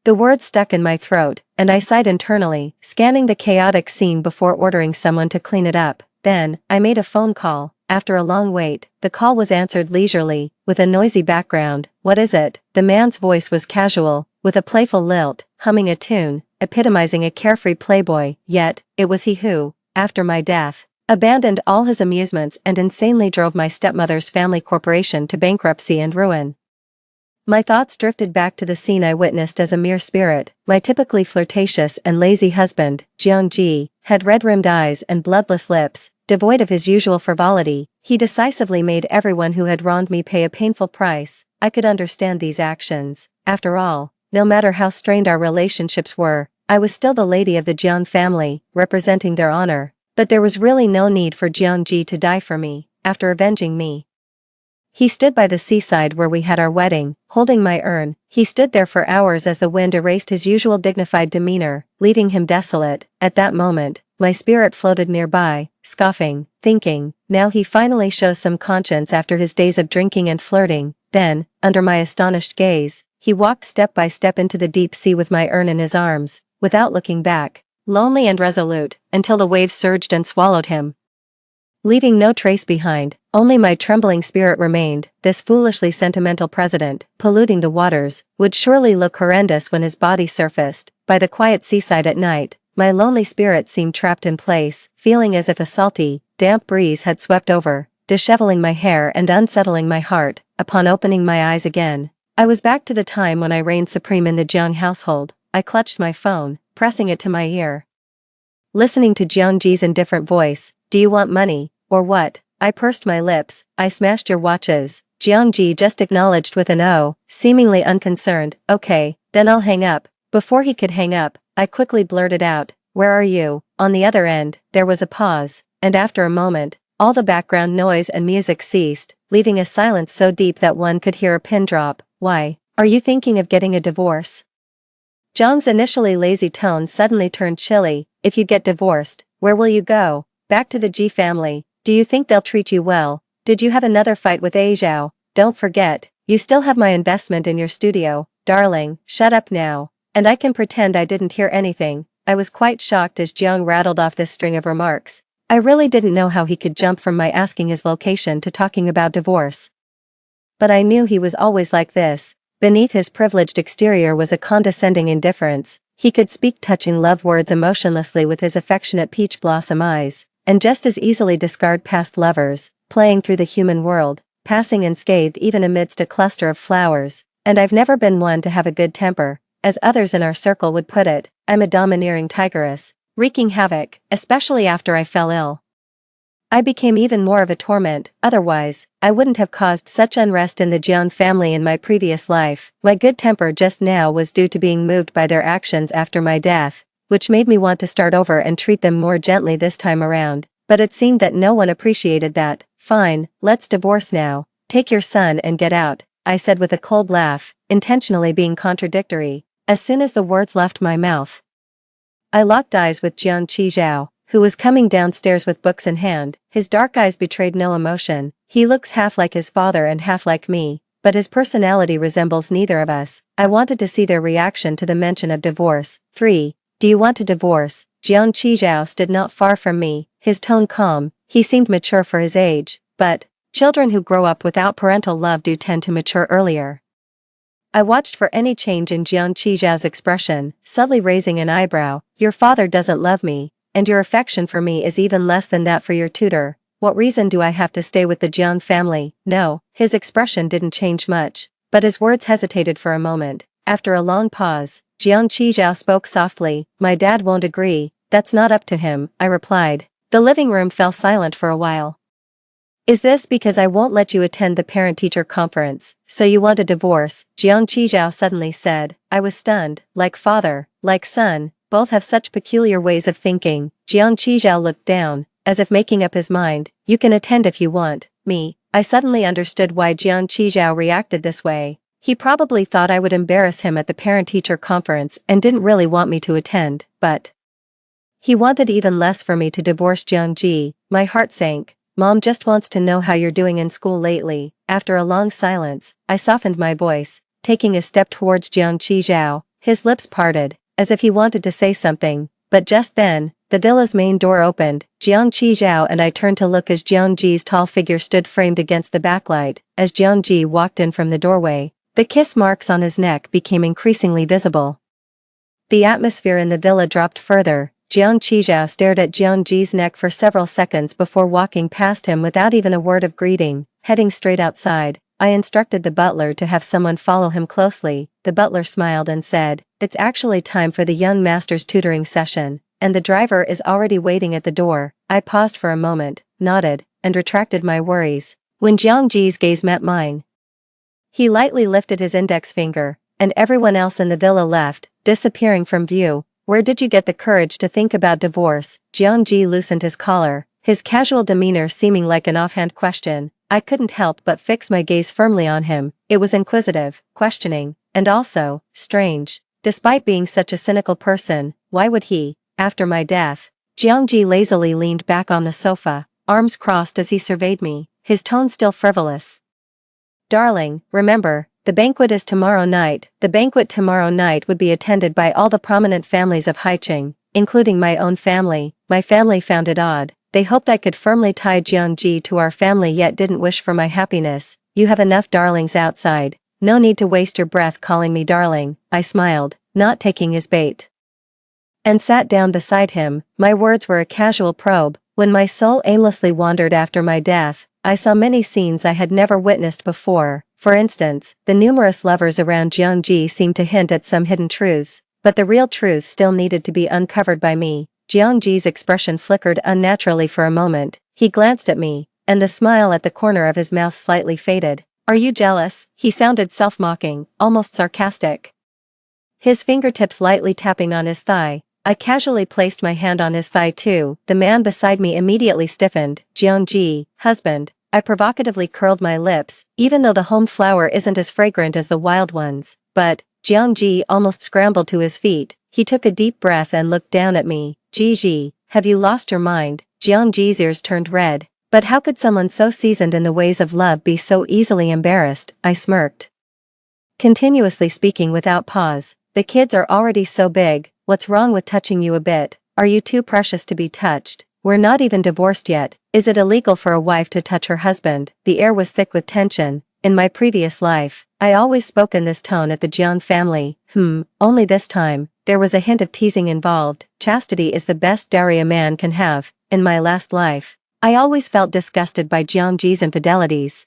The words stuck in my throat, and I sighed internally, scanning the chaotic scene before ordering someone to clean it up. Then, I made a phone call. After a long wait, the call was answered leisurely, with a noisy background. What is it? The man's voice was casual, with a playful lilt, humming a tune, epitomizing a carefree playboy. Yet, it was he who, after my death, abandoned all his amusements and insanely drove my stepmother's family corporation to bankruptcy and ruin. My thoughts drifted back to the scene I witnessed as a mere spirit. My typically flirtatious and lazy husband, Jiang Ji, had red-rimmed eyes and bloodless lips. Devoid of his usual frivolity, he decisively made everyone who had wronged me pay a painful price. I could understand these actions. After all, no matter how strained our relationships were, I was still the lady of the Jiang family, representing their honor. But there was really no need for Jiang Ji to die for me, after avenging me. He stood by the seaside where we had our wedding, holding my urn. He stood there for hours as the wind erased his usual dignified demeanor, leaving him desolate. At that moment, my spirit floated nearby, scoffing, thinking, now he finally shows some conscience after his days of drinking and flirting. Then, under my astonished gaze, he walked step by step into the deep sea with my urn in his arms, without looking back, lonely and resolute, until the waves surged and swallowed him, leaving no trace behind. Only my trembling spirit remained. This foolishly sentimental president, polluting the waters, would surely look horrendous when his body surfaced. By the quiet seaside at night, my lonely spirit seemed trapped in place, feeling as if a salty, damp breeze had swept over, disheveling my hair and unsettling my heart. Upon opening my eyes again, I was back to the time when I reigned supreme in the Jiang household. I clutched my phone, pressing it to my ear, listening to Jiang Ji's indifferent voice. Do you want money, or what? I pursed my lips. I smashed your watches. Jiang Ji just acknowledged with an "oh," seemingly unconcerned. Okay, then I'll hang up. Before he could hang up, I quickly blurted out, where are you?" On the other end, there was a pause, and after a moment, all the background noise and music ceased, leaving a silence so deep that one could hear a pin drop. "Why? Are you thinking of getting a divorce?" Zhang's initially lazy tone suddenly turned chilly. "If you get divorced, where will you go? Back to the Ji family? Do you think they'll treat you well? Did you have another fight with A Zhao? Don't forget, you still have my investment in your studio." "Darling, shut up now. And I can pretend I didn't hear anything." I was quite shocked as Jiang rattled off this string of remarks. I really didn't know how he could jump from my asking his location to talking about divorce. But I knew he was always like this. Beneath his privileged exterior was a condescending indifference. He could speak touching love words emotionlessly with his affectionate peach blossom eyes, and just as easily discard past lovers, playing through the human world, passing unscathed even amidst a cluster of flowers. And I've never been one to have a good temper. As others in our circle would put it, I'm a domineering tigress, wreaking havoc, especially after I fell ill. I became even more of a torment. Otherwise, I wouldn't have caused such unrest in the Jiang family in my previous life. My good temper just now was due to being moved by their actions after my death, which made me want to start over and treat them more gently this time around. But it seemed that no one appreciated that. "Fine, let's divorce now. Take your son and get out," I said with a cold laugh, intentionally being contradictory. As soon as the words left my mouth, I locked eyes with Jiang Qizhao, who was coming downstairs with books in hand. His dark eyes betrayed no emotion. He looks half like his father and half like me, but his personality resembles neither of us. I wanted to see their reaction to the mention of divorce. 3. "Do you want to divorce?" Jiang Qizhao stood not far from me, his tone calm. He seemed mature for his age, but children who grow up without parental love do tend to mature earlier. I watched for any change in Jiang Qizhao's expression, subtly raising an eyebrow. "Your father doesn't love me, and your affection for me is even less than that for your tutor. What reason do I have to stay with the Jiang family?" "No." His expression didn't change much, but his words hesitated for a moment. After a long pause, Jiang Qizhao spoke softly. "My dad won't agree." "That's not up to him," I replied. The living room fell silent for a while. "Is this because I won't let you attend the parent-teacher conference, so you want a divorce?" Jiang Qizhao suddenly said. I was stunned. Like father, like son, both have such peculiar ways of thinking. Jiang Qizhao looked down, as if making up his mind. "You can attend if you want." Me. I suddenly understood why Jiang Qizhao reacted this way. He probably thought I would embarrass him at the parent-teacher conference and didn't really want me to attend, but he wanted even less for me to divorce Jiang Ji. My heart sank. "Mom just wants to know how you're doing in school lately." After a long silence, I softened my voice, taking a step towards Jiang Qizhao. His lips parted, as if he wanted to say something, but just then, the villa's main door opened. Jiang Qizhao and I turned to look as Jiang Ji's tall figure stood framed against the backlight. As Jiang Ji walked in from the doorway, the kiss marks on his neck became increasingly visible. The atmosphere in the villa dropped further. Jiang Qizhao stared at Jiang Ji's neck for several seconds before walking past him without even a word of greeting. Heading straight outside, I instructed the butler to have someone follow him closely. The butler smiled and said, "It's actually time for the young master's tutoring session, and the driver is already waiting at the door." I paused for a moment, nodded, and retracted my worries. When Jiang Ji's gaze met mine, he lightly lifted his index finger, and everyone else in the villa left, disappearing from view. "Where did you get the courage to think about divorce?" Jiang Ji loosened his collar, his casual demeanor seeming like an offhand question. I couldn't help but fix my gaze firmly on him. It was inquisitive, questioning, and also strange. Despite being such a cynical person, why would he, after my death? Jiang Ji lazily leaned back on the sofa, arms crossed as he surveyed me, his tone still frivolous. "Darling, remember, the banquet is tomorrow night." The banquet tomorrow night would be attended by all the prominent families of Haicheng, including my own family. My family found it odd. They hoped I could firmly tie Jiang Ji to our family yet didn't wish for my happiness. "You have enough darlings outside. No need to waste your breath calling me darling." I smiled, not taking his bait, and sat down beside him. My words were a casual probe. When my soul aimlessly wandered after my death, I saw many scenes I had never witnessed before. For instance, the numerous lovers around Jiang Ji seemed to hint at some hidden truths, but the real truth still needed to be uncovered by me. Jiang Ji's expression flickered unnaturally for a moment. He glanced at me, and the smile at the corner of his mouth slightly faded. "Are you jealous?" He sounded self-mocking, almost sarcastic, his fingertips lightly tapping on his thigh. I casually placed my hand on his thigh too. The man beside me immediately stiffened. Jiangji, husband. I provocatively curled my lips, even though the home flower isn't as fragrant as the wild ones. But, Jiangji almost scrambled to his feet. He took a deep breath and looked down at me. Ji, have you lost your mind? Jiangji's ears turned red. But how could someone so seasoned in the ways of love be so easily embarrassed? I smirked. Continuously speaking without pause. The kids are already so big, what's wrong with touching you a bit? Are you too precious to be touched? We're not even divorced yet. Is it illegal for a wife to touch her husband? The air was thick with tension. In my previous life, I always spoke in this tone at the Jiang family. Only this time, there was a hint of teasing involved. Chastity is the best dowry a man can have. In my last life, I always felt disgusted by Jiangji's infidelities,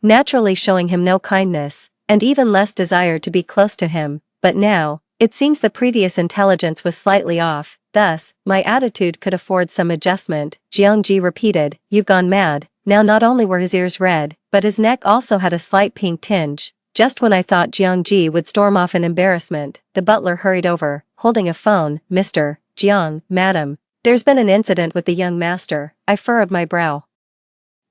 naturally showing him no kindness, and even less desire to be close to him. But now, it seems the previous intelligence was slightly off. Thus, my attitude could afford some adjustment. Jiangji repeated, "You've gone mad." Now not only were his ears red, but his neck also had a slight pink tinge. Just when I thought Jiangji would storm off in embarrassment, the butler hurried over, holding a phone. "Mr. Jiang, madam, there's been an incident with the young master." I furrowed my brow,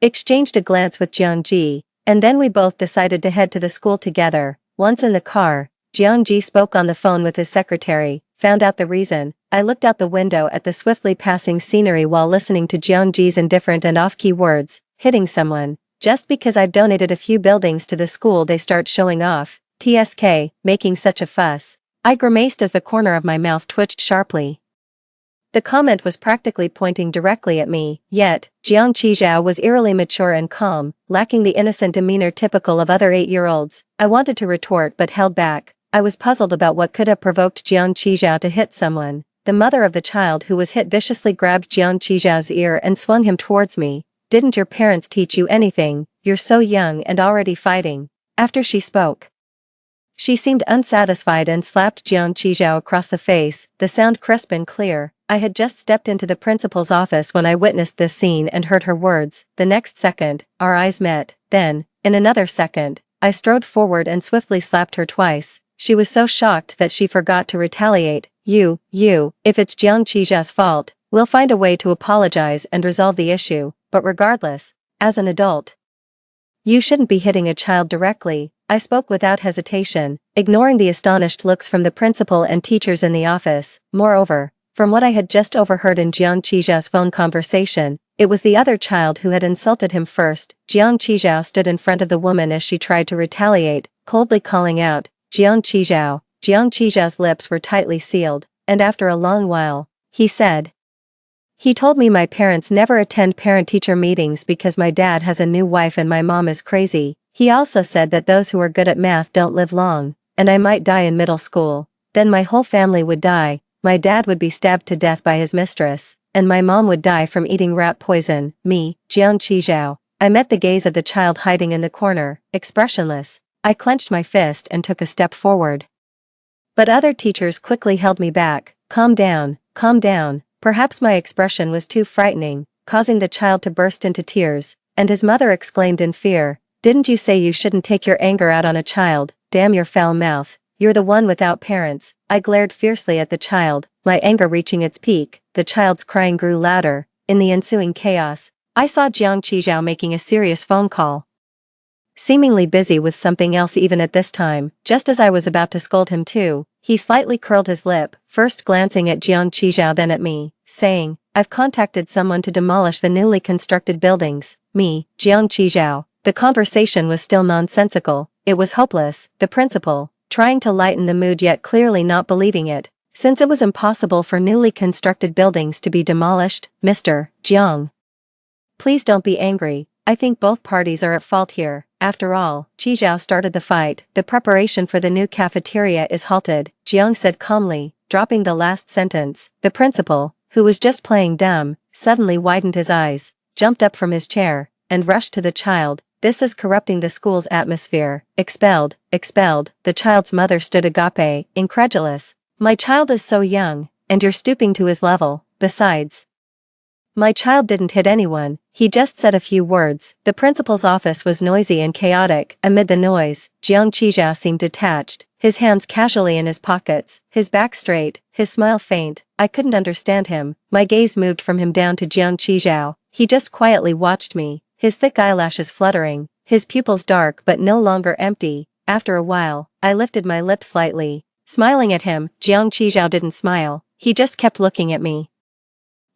exchanged a glance with Jiangji, and then we both decided to head to the school together. Once in the car, Jiangji spoke on the phone with his secretary, found out the reason. I looked out the window at the swiftly passing scenery while listening to Jiangji's indifferent and off-key words. Hitting someone. Just because I've donated a few buildings to the school they start showing off. TSK, making such a fuss. I grimaced as the corner of my mouth twitched sharply. The comment was practically pointing directly at me, yet, Jiang Qizhao was eerily mature and calm, lacking the innocent demeanor typical of other 8-year-olds. I wanted to retort but held back. I was puzzled about what could have provoked Jiang Qizhao to hit someone. The mother of the child who was hit viciously grabbed Jiang Qizhao's ear and swung him towards me. "Didn't your parents teach you anything? You're so young and already fighting." After she spoke, she seemed unsatisfied and slapped Jiang Qizhao across the face, the sound crisp and clear. I had just stepped into the principal's office when I witnessed this scene and heard her words. The next second, our eyes met. Then, in another second, I strode forward and swiftly slapped her twice. She was so shocked that she forgot to retaliate. If it's Jiang Qizhao's fault, we'll find a way to apologize and resolve the issue, but regardless, as an adult, you shouldn't be hitting a child directly." I spoke without hesitation, ignoring the astonished looks from the principal and teachers in the office. Moreover, from what I had just overheard in Jiang Qizhao's phone conversation, it was the other child who had insulted him first. Jiang Qizhao stood in front of the woman as she tried to retaliate, coldly calling out, "Jiang Qizhao." Jiang Qizhao's lips were tightly sealed, and after a long while, he said, "He told me my parents never attend parent-teacher meetings because my dad has a new wife and my mom is crazy. He also said that those who are good at math don't live long, and I might die in middle school. Then my whole family would die. My dad would be stabbed to death by his mistress, and my mom would die from eating rat poison." Me, Jiang Qizhao. I met the gaze of the child hiding in the corner, expressionless. I clenched my fist and took a step forward. But other teachers quickly held me back. Calm down, calm down." Perhaps my expression was too frightening, causing the child to burst into tears, and his mother exclaimed in fear, "Didn't you say you shouldn't take your anger out on a child? Damn your foul mouth. You're the one without parents." I glared fiercely at the child, my anger reaching its peak. The child's crying grew louder. In the ensuing chaos, I saw Jiang Qizhao making a serious phone call, seemingly busy with something else even at this time. Just as I was about to scold him too, he slightly curled his lip, first glancing at Jiang Qizhao then at me, saying, "I've contacted someone to demolish the newly constructed buildings." Me, Jiang Qizhao. The conversation was still nonsensical. It was hopeless. The principal, trying to lighten the mood yet clearly not believing it, since it was impossible for newly constructed buildings to be demolished. "Mr. Jiang, please don't be angry. I think both parties are at fault here. After all, Qizhao started the fight. The preparation for the new cafeteria is halted," Jiang said calmly, dropping the last sentence. The principal, who was just playing dumb, suddenly widened his eyes, jumped up from his chair, and rushed to the child. "This is corrupting the school's atmosphere. Expelled, expelled." The child's mother stood agape, incredulous. "My child is so young, and you're stooping to his level. Besides, My child didn't hit anyone, he just said a few words. The principal's office was noisy and chaotic. Amid the noise, Jiang Qizhao seemed detached, his hands casually in his pockets, his back straight, his smile faint. I couldn't understand him. My gaze moved from him down to Jiang Qizhao. He just quietly watched me, his thick eyelashes fluttering, his pupils dark but no longer empty. After a while, I lifted my lips slightly, smiling at him. Jiang Qizhao didn't smile, he just kept looking at me.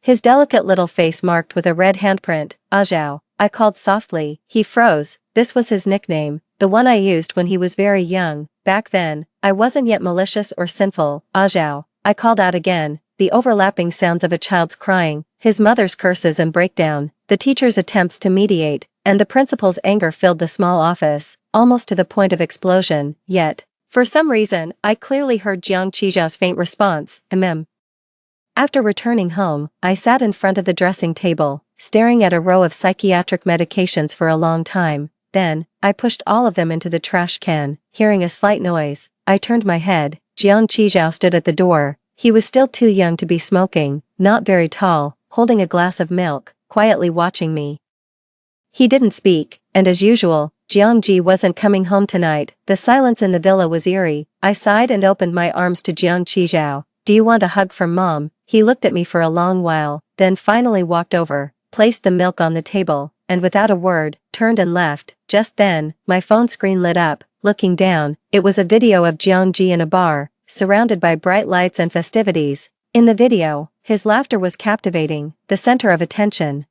His delicate little face marked with a red handprint. Zhao, I called softly. He froze. This was his nickname, the one I used when he was very young. Back then, I wasn't yet malicious or sinful. Zhao, I called out again, the overlapping sounds of a child's crying, his mother's curses and breakdown, the teacher's attempts to mediate, and the principal's anger filled the small office, almost to the point of explosion. Yet, for some reason, I clearly heard Jiang Qizhao's faint response, After returning home, I sat in front of the dressing table, staring at a row of psychiatric medications for a long time. Then, I pushed all of them into the trash can. Hearing a slight noise, I turned my head. Jiang Qizhao stood at the door. He was still too young to be smoking, not very tall, holding a glass of milk, quietly watching me. He didn't speak, and as usual, Jiang Ji wasn't coming home tonight. The silence in the villa was eerie. I sighed and opened my arms to Jiang Qizhao. Do you want a hug from Mom? He looked at me for a long while, then finally walked over, placed the milk on the table, and without a word, turned and left. Just then, my phone screen lit up. Looking down, it was a video of Jiang Ji in a bar, surrounded by bright lights and festivities. In the video, his laughter was captivating, the center of attention.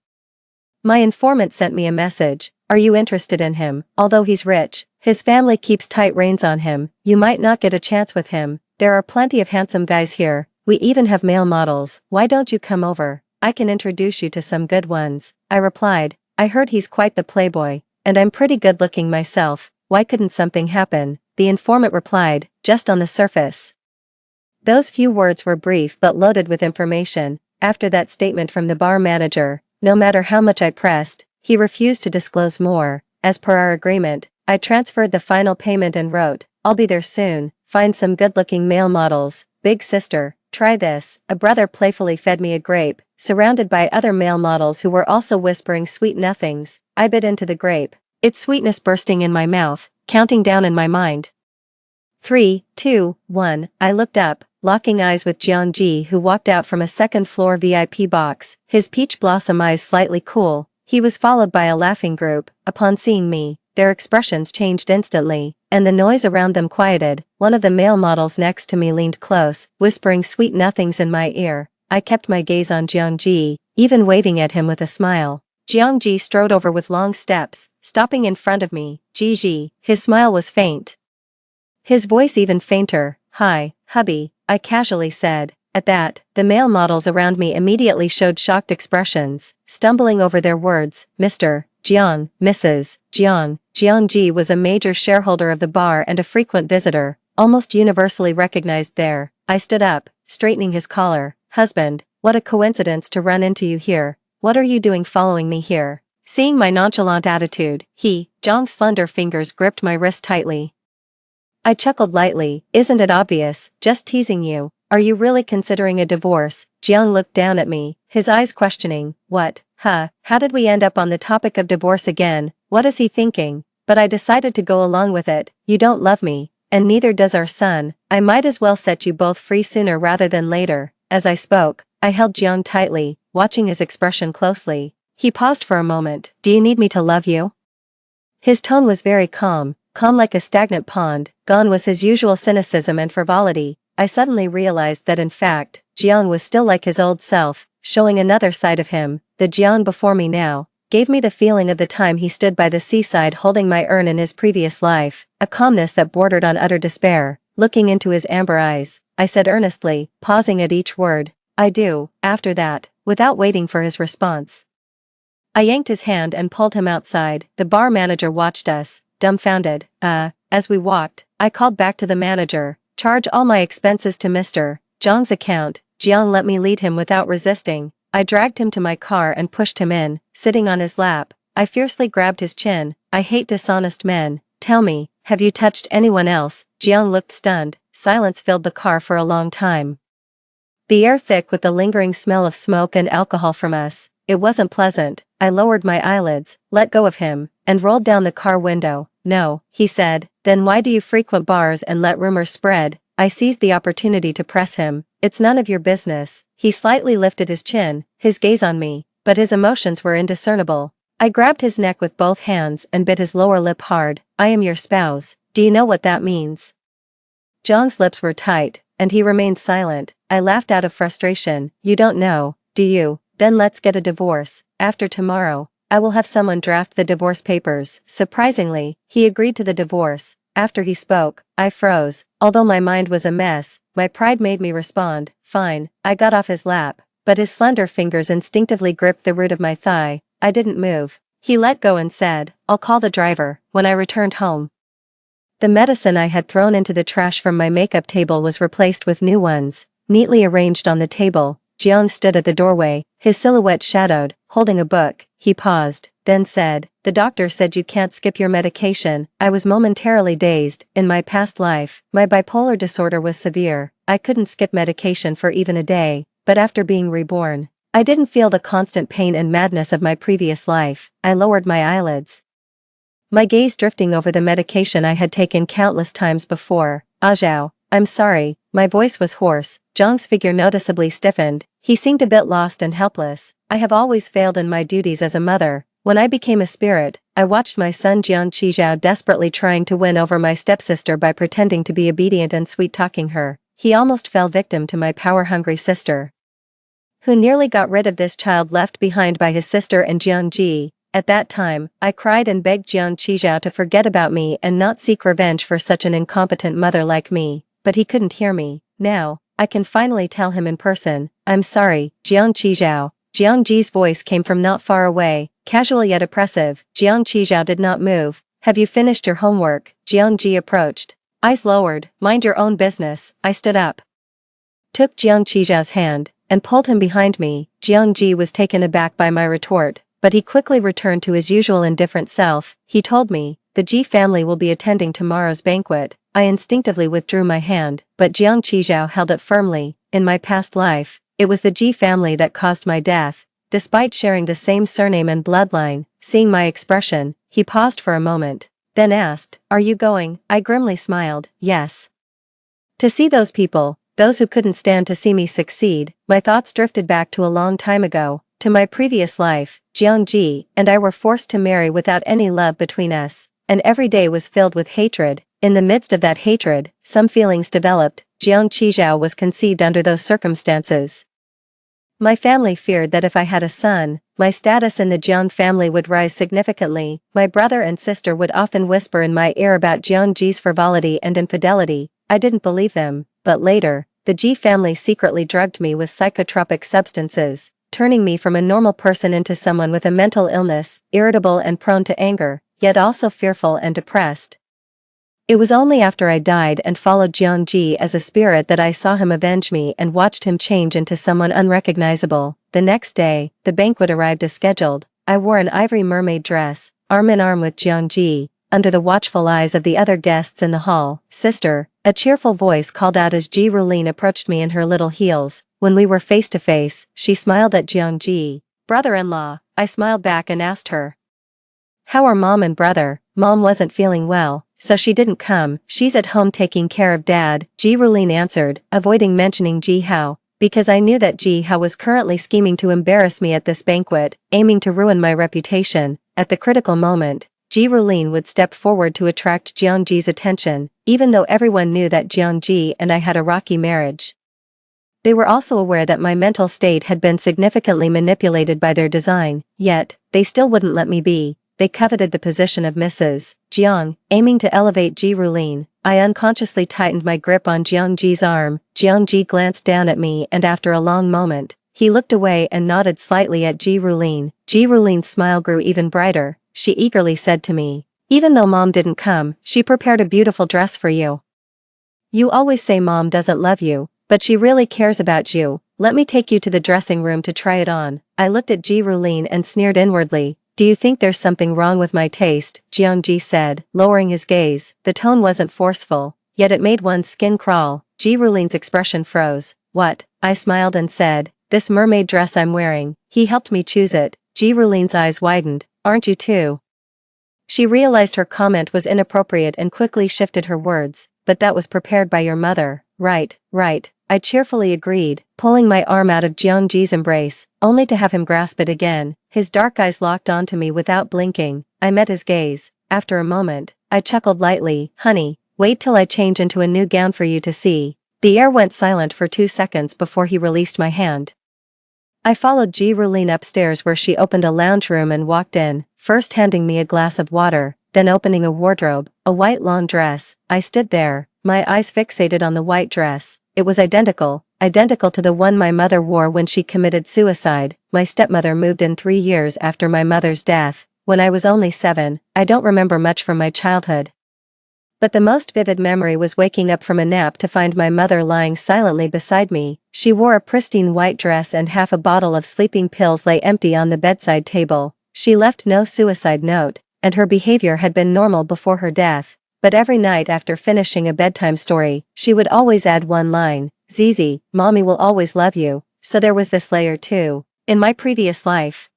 My informant sent me a message. Are you interested in him? Although he's rich, his family keeps tight reins on him. You might not get a chance with him. There are plenty of handsome guys here. We even have male models. Why don't you come over? I can introduce you to some good ones. I replied, I heard he's quite the playboy, and I'm pretty good looking myself. Why couldn't something happen? The informant replied, just on the surface. Those few words were brief but loaded with information. After that statement from the bar manager, no matter how much I pressed, he refused to disclose more. As per our agreement, I transferred the final payment and wrote, I'll be there soon. Find some good-looking male models. Big sister, try this. A brother playfully fed me a grape, surrounded by other male models who were also whispering sweet nothings. I bit into the grape, its sweetness bursting in my mouth, counting down in my mind. 3, 2, 1. I looked up, locking eyes with Jiang Ji, who walked out from a second-floor VIP box, his peach blossom eyes slightly cool. He was followed by a laughing group. Upon seeing me, their expressions changed instantly, and the noise around them quieted. One of the male models next to me leaned close, whispering sweet nothings in my ear. I kept my gaze on Jiang Ji, even waving at him with a smile. Jiang Ji strode over with long steps, stopping in front of me. Ji. His smile was faint. His voice even fainter. Hi, hubby, I casually said. At that, the male models around me immediately showed shocked expressions, stumbling over their words. Mr. Jiang, Mrs. Jiang. Jiang Ji was a major shareholder of the bar and a frequent visitor, almost universally recognized there. I stood up, straightening his collar. Husband, what a coincidence to run into you here. What are you doing following me here? Seeing my nonchalant attitude, Jiang's slender fingers gripped my wrist tightly. I chuckled lightly. Isn't it obvious? Just teasing you. Are you really considering a divorce? Jiang looked down at me, his eyes questioning. What? How did we end up on the topic of divorce again? What is he thinking? But I decided to go along with it. You don't love me, and neither does our son. I might as well set you both free sooner rather than later. As I spoke, I held Jiang tightly, watching his expression closely. He paused for a moment. Do you need me to love you? His tone was very calm like a stagnant pond. Gone was his usual cynicism and frivolity. I suddenly realized that in fact, Jiang was still like his old self, showing another side of him. The Jiang before me now gave me the feeling of the time he stood by the seaside holding my urn in his previous life, a calmness that bordered on utter despair. Looking into his amber eyes, I said earnestly, pausing at each word, I do. After that, without waiting for his response, I yanked his hand and pulled him outside. The bar manager watched us, dumbfounded. As we walked, I called back to the manager, charge all my expenses to Mr. Jiang's account. Jiang let me lead him without resisting. I dragged him to my car and pushed him in. Sitting on his lap, I fiercely grabbed his chin. I hate dishonest men. Tell me, have you touched anyone else? Jiang looked stunned. Silence filled the car for a long time, the air thick with the lingering smell of smoke and alcohol from us. It wasn't pleasant. I lowered my eyelids, let go of him, and rolled down the car window. No, he said. Then why do you frequent bars and let rumors spread? I seized the opportunity to press him. It's none of your business. He slightly lifted his chin, his gaze on me, but his emotions were indiscernible. I grabbed his neck with both hands and bit his lower lip hard. I am your spouse. Do you know what that means? Jiang's lips were tight, and he remained silent. I laughed out of frustration. You don't know, do you? Then let's get a divorce. After tomorrow, I will have someone draft the divorce papers. Surprisingly, he agreed to the divorce. After he spoke, I froze. Although my mind was a mess, my pride made me respond. Fine. I got off his lap, but his slender fingers instinctively gripped the root of my thigh. I didn't move. He let go and said, I'll call the driver. When I returned home, the medicine I had thrown into the trash from my makeup table was replaced with new ones, neatly arranged on the table. Jiang stood at the doorway, his silhouette shadowed, holding a book. He paused, then said, the doctor said you can't skip your medication. I was momentarily dazed. In my past life, my bipolar disorder was severe. I couldn't skip medication for even a day, but after being reborn, I didn't feel the constant pain and madness of my previous life. I lowered my eyelids, my gaze drifting over the medication I had taken countless times before. Zhao, I'm sorry. My voice was hoarse. Jiang's figure noticeably stiffened. He seemed a bit lost and helpless. I have always failed in my duties as a mother. When I became a spirit, I watched my son Jiang Qizhao desperately trying to win over my stepsister by pretending to be obedient and sweet-talking her. He almost fell victim to my power-hungry sister, who nearly got rid of this child left behind by his sister and Jiang Ji. At that time, I cried and begged Jiang Qizhao to forget about me and not seek revenge for such an incompetent mother like me, but he couldn't hear me. Now, I can finally tell him in person. I'm sorry, Jiang Qizhao. Jiang Ji's voice came from not far away, casual yet oppressive. Jiang Qizhao did not move. Have you finished your homework? Jiang Ji approached, eyes lowered. Mind your own business. I stood up, took Jiang Qizhao's hand, and pulled him behind me. Jiang Ji was taken aback by my retort, but he quickly returned to his usual indifferent self. He told me, the Ji family will be attending tomorrow's banquet. I instinctively withdrew my hand, but Jiang Qizhao held it firmly. In my past life, it was the Ji family that caused my death. Despite sharing the same surname and bloodline, seeing my expression, he paused for a moment, then asked, are you going? I grimly smiled, yes. To see those people, those who couldn't stand to see me succeed. My thoughts drifted back to a long time ago, to my previous life. Jiang Ji and I were forced to marry without any love between us, and every day was filled with hatred. In the midst of that hatred, some feelings developed. Jiang Qizhao was conceived under those circumstances. My family feared that if I had a son, my status in the Jiang family would rise significantly. My brother and sister would often whisper in my ear about Jiang Ji's frivolity and infidelity. I didn't believe them, but later, the Ji family secretly drugged me with psychotropic substances, turning me from a normal person into someone with a mental illness, irritable and prone to anger, yet also fearful and depressed. It was only after I died and followed Jiang Ji as a spirit that I saw him avenge me and watched him change into someone unrecognizable. The next day, the banquet arrived as scheduled. I wore an ivory mermaid dress, arm in arm with Jiang Ji, under the watchful eyes of the other guests in the hall. Sister, a cheerful voice called out as Ji Rulin approached me in her little heels. When we were face to face, she smiled at Jiang Ji. Brother-in-law, I smiled back and asked her, how are mom and brother? Mom wasn't feeling well, so she didn't come. She's at home taking care of dad, Ji Rulin answered, avoiding mentioning Ji Hao, because I knew that Ji Hao was currently scheming to embarrass me at this banquet, aiming to ruin my reputation. At the critical moment, Ji Rulin would step forward to attract Jiang Ji's attention, even though everyone knew that Jiang Ji and I had a rocky marriage. They were also aware that my mental state had been significantly manipulated by their design, yet, they still wouldn't let me be. They coveted the position of Mrs. Jiang, aiming to elevate Ji Rulin. I unconsciously tightened my grip on Jiang Ji's arm. Jiang Ji glanced down at me and after a long moment, he looked away and nodded slightly at Ji Rulin. Ji Rulin's smile grew even brighter. She eagerly said to me, even though mom didn't come, she prepared a beautiful dress for you. You always say mom doesn't love you, but she really cares about you. Let me take you to the dressing room to try it on. I looked at Ji Rulin and sneered inwardly. Do you think there's something wrong with my taste? Jiang Ji said, lowering his gaze. The tone wasn't forceful, yet it made one's skin crawl. Ji Rulin's expression froze. What? I smiled and said, this mermaid dress I'm wearing, he helped me choose it. Ji Rulin's eyes widened. Aren't you too? She realized her comment was inappropriate and quickly shifted her words, but that was prepared by your mother, right, right, I cheerfully agreed, pulling my arm out of Jiangji's embrace, only to have him grasp it again. His dark eyes locked onto me without blinking. I met his gaze. After a moment, I chuckled lightly. Honey, wait till I change into a new gown for you to see. The air went silent for 2 seconds before he released my hand. I followed Ji Rulin upstairs where she opened a lounge room and walked in, first handing me a glass of water, then opening a wardrobe, a white lawn dress. I stood there, my eyes fixated on the white dress. It was identical to the one my mother wore when she committed suicide. My stepmother moved in 3 years after my mother's death, when I was only 7. I don't remember much from my childhood. But the most vivid memory was waking up from a nap to find my mother lying silently beside me. She wore a pristine white dress and half a bottle of sleeping pills lay empty on the bedside table. She left no suicide note, and her behavior had been normal before her death. But every night after finishing a bedtime story, she would always add one line, Zizi, mommy will always love you. So there was this layer too. In my previous life,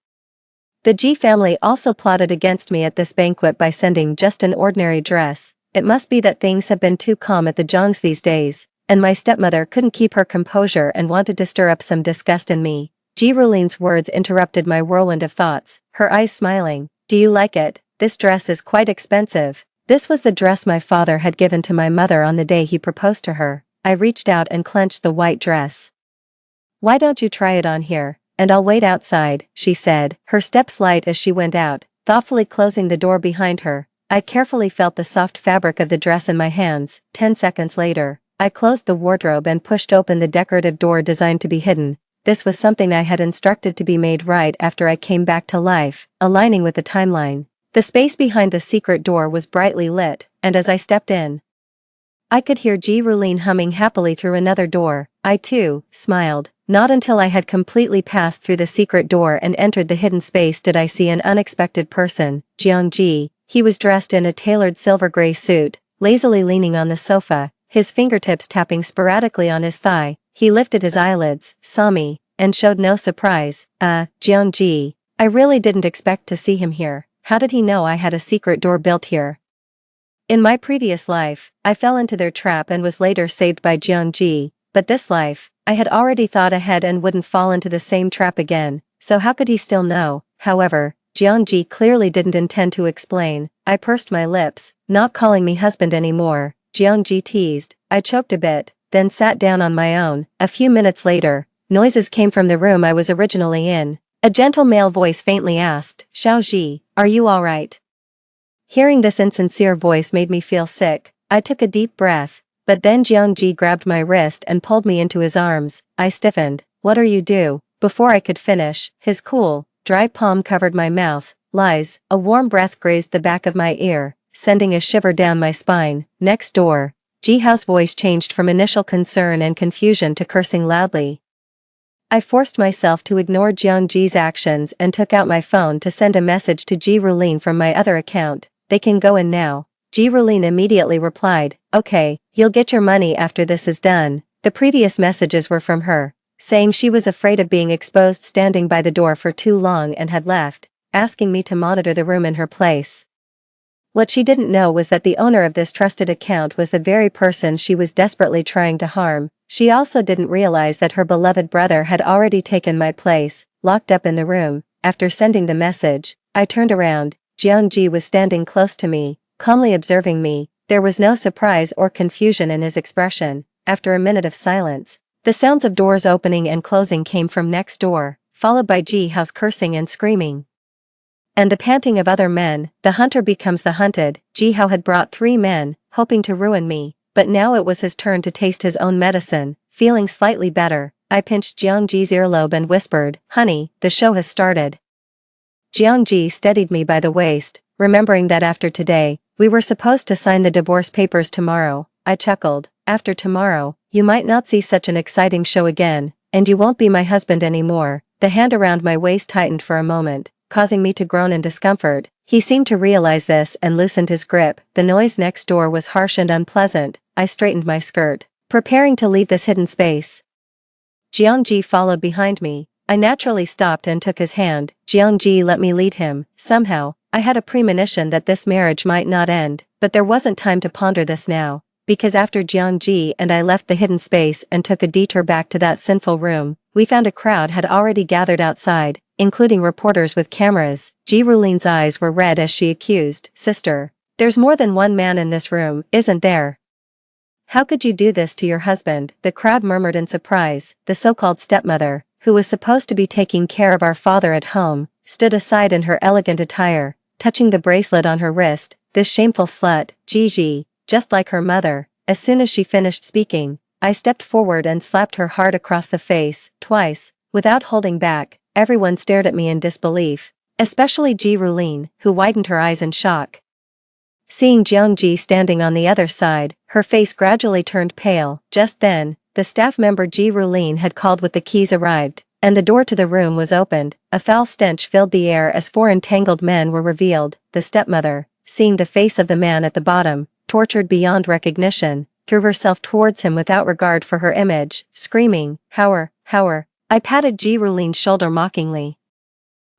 the Ji family also plotted against me at this banquet by sending just an ordinary dress. It must be that things have been too calm at the Zhongs these days, and my stepmother couldn't keep her composure and wanted to stir up some disgust in me. Ji Rulin's words interrupted my whirlwind of thoughts, her eyes smiling. Do you like it? This dress is quite expensive. This was the dress my father had given to my mother on the day he proposed to her. I reached out and clenched the white dress. Why don't you try it on here, and I'll wait outside, she said, her steps light as she went out, thoughtfully closing the door behind her. I carefully felt the soft fabric of the dress in my hands. 10 seconds later, I closed the wardrobe and pushed open the decorative door designed to be hidden. This was something I had instructed to be made right after I came back to life, aligning with the timeline. The space behind the secret door was brightly lit, and as I stepped in, I could hear Ji Rulin humming happily through another door. I too smiled. Not until I had completely passed through the secret door and entered the hidden space did I see an unexpected person, Jiangji. He was dressed in a tailored silver-gray suit, lazily leaning on the sofa, his fingertips tapping sporadically on his thigh. He lifted his eyelids, saw me, and showed no surprise. Jiangji. I really didn't expect to see him here. How did he know I had a secret door built here? In my previous life, I fell into their trap and was later saved by Jiangji, but this life, I had already thought ahead and wouldn't fall into the same trap again, so how could he still know? However, Jiangji clearly didn't intend to explain. I pursed my lips. Not calling me husband anymore, Jiangji teased. I choked a bit, then sat down on my own. A few minutes later, noises came from the room I was originally in. A gentle male voice faintly asked, Xiaoji, are you alright? Hearing this insincere voice made me feel sick. I took a deep breath, but then Jiangji grabbed my wrist and pulled me into his arms. I stiffened. What are you do? Before I could finish, his cool, dry palm covered my mouth. Lies, a warm breath grazed the back of my ear, sending a shiver down my spine. Next door, Ji Hao's voice changed from initial concern and confusion to cursing loudly. I forced myself to ignore Jiangji's actions and took out my phone to send a message to Ji Rulin from my other account. They can go in now. Ji Rulin immediately replied, okay, you'll get your money after this is done. The previous messages were from her, saying she was afraid of being exposed standing by the door for too long and had left, asking me to monitor the room in her place. What she didn't know was that the owner of this trusted account was the very person she was desperately trying to harm. She also didn't realize that her beloved brother had already taken my place, locked up in the room. After sending the message, I turned around. Jiangji was standing close to me, calmly observing me. There was no surprise or confusion in his expression. After a minute of silence, the sounds of doors opening and closing came from next door, followed by Ji Hao's cursing and screaming, and the panting of other men. The hunter becomes the hunted. Ji Hao had brought 3 men, hoping to ruin me, but now it was his turn to taste his own medicine. Feeling slightly better, I pinched Jiangji's earlobe and whispered, honey, the show has started. Jiangji steadied me by the waist, remembering that after today, we were supposed to sign the divorce papers tomorrow. I chuckled. After tomorrow, you might not see such an exciting show again, and you won't be my husband anymore. The hand around my waist tightened for a moment, causing me to groan in discomfort. He seemed to realize this and loosened his grip. The noise next door was harsh and unpleasant. I straightened my skirt, preparing to leave this hidden space. Jiangji followed behind me. I naturally stopped and took his hand. Jiangji let me lead him. Somehow, I had a premonition that this marriage might not end, but there wasn't time to ponder this now. Because after Jiangji and I left the hidden space and took a detour back to that sinful room, we found a crowd had already gathered outside, including reporters with cameras. Ji Rulin's eyes were red as she accused, "Sister, there's more than one man in this room, isn't there? How could you do this to your husband?" The crowd murmured in surprise. The so-called stepmother, who was supposed to be taking care of our father at home, stood aside in her elegant attire, touching the bracelet on her wrist. This shameful slut, Gigi, just like her mother. As soon as she finished speaking, I stepped forward and slapped her hard across the face, twice, without holding back. Everyone stared at me in disbelief, especially Ji Rulin, who widened her eyes in shock. Seeing Jiangji standing on the other side, her face gradually turned pale. Just then, the staff member Ji Rulin had called with the keys arrived, and the door to the room was opened. A foul stench filled the air as four entangled men were revealed. The stepmother, seeing the face of the man at the bottom, tortured beyond recognition, threw herself towards him without regard for her image, screaming, "Howard, Howard." I patted Ji Rulin's shoulder mockingly.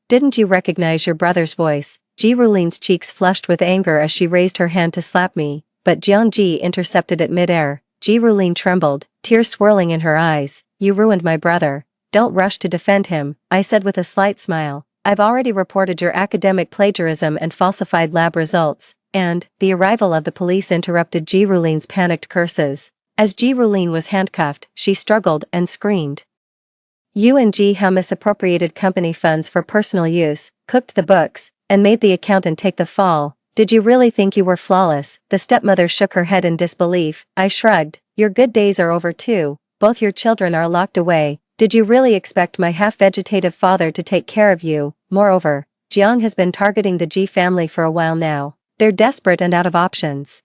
"Didn't you recognize your brother's voice?" Ji Rulin's cheeks flushed with anger as she raised her hand to slap me, but Jiangji intercepted it mid-air. Ji Rulin trembled, tears swirling in her eyes. "You ruined my brother. Don't rush to defend him," I said with a slight smile. "I've already reported your academic plagiarism and falsified lab results." And the arrival of the police interrupted Ji Rulin's panicked curses. As Ji Rulin was handcuffed, she struggled and screamed. "You and Ji Hao misappropriated company funds for personal use, cooked the books, and made the accountant take the fall. Did you really think you were flawless?" The stepmother shook her head in disbelief. I shrugged. "Your good days are over too. Both your children are locked away. Did you really expect my half-vegetative father to take care of you? Moreover, Jiang has been targeting the Ji family for a while now. They're desperate and out of options.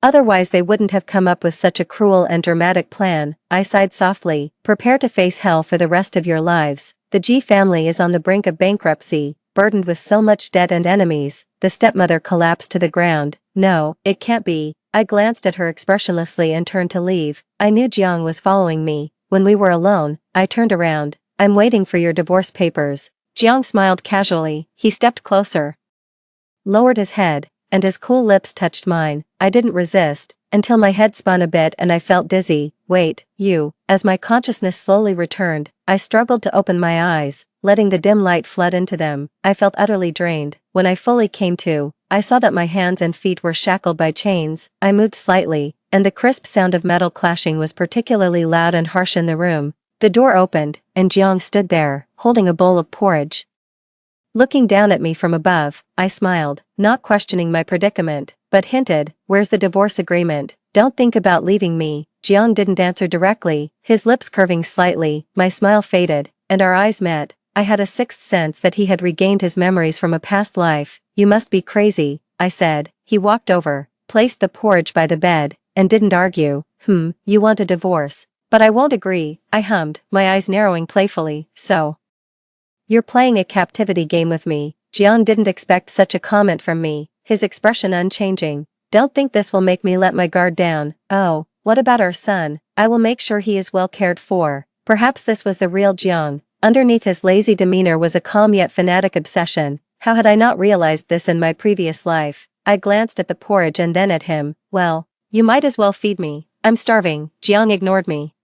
Otherwise they wouldn't have come up with such a cruel and dramatic plan." I sighed softly. "Prepare to face hell for the rest of your lives. The Ji family is on the brink of bankruptcy, burdened with so much debt and enemies." The stepmother collapsed to the ground. "No, it can't be." I glanced at her expressionlessly and turned to leave. I knew Jiang was following me. When we were alone, I turned around. "I'm waiting for your divorce papers." Jiang smiled casually. He stepped closer, lowered his head, and his cool lips touched mine. I didn't resist, until my head spun a bit and I felt dizzy. "Wait, you." As my consciousness slowly returned, I struggled to open my eyes, letting the dim light flood into them. I felt utterly drained. When I fully came to, I saw that my hands and feet were shackled by chains. I moved slightly, and the crisp sound of metal clashing was particularly loud and harsh in the room. The door opened, and Jiang stood there, holding a bowl of porridge. Looking down at me from above, I smiled, not questioning my predicament, but hinted, "Where's the divorce agreement? Don't think about leaving me." Jiang didn't answer directly, his lips curving slightly. My smile faded, and our eyes met. I had a sixth sense that he had regained his memories from a past life. "You must be crazy," I said. He walked over, placed the porridge by the bed, and didn't argue. You want a divorce. But I won't agree," I hummed, my eyes narrowing playfully. "So you're playing a captivity game with me." Jiang didn't expect such a comment from me, his expression unchanging. "Don't think this will make me let my guard down. Oh, what about our son? I will make sure he is well cared for." Perhaps this was the real Jiang. Underneath his lazy demeanor was a calm yet fanatic obsession. How had I not realized this in my previous life? I glanced at the porridge and then at him. "Well, you might as well feed me. I'm starving." Jiang ignored me.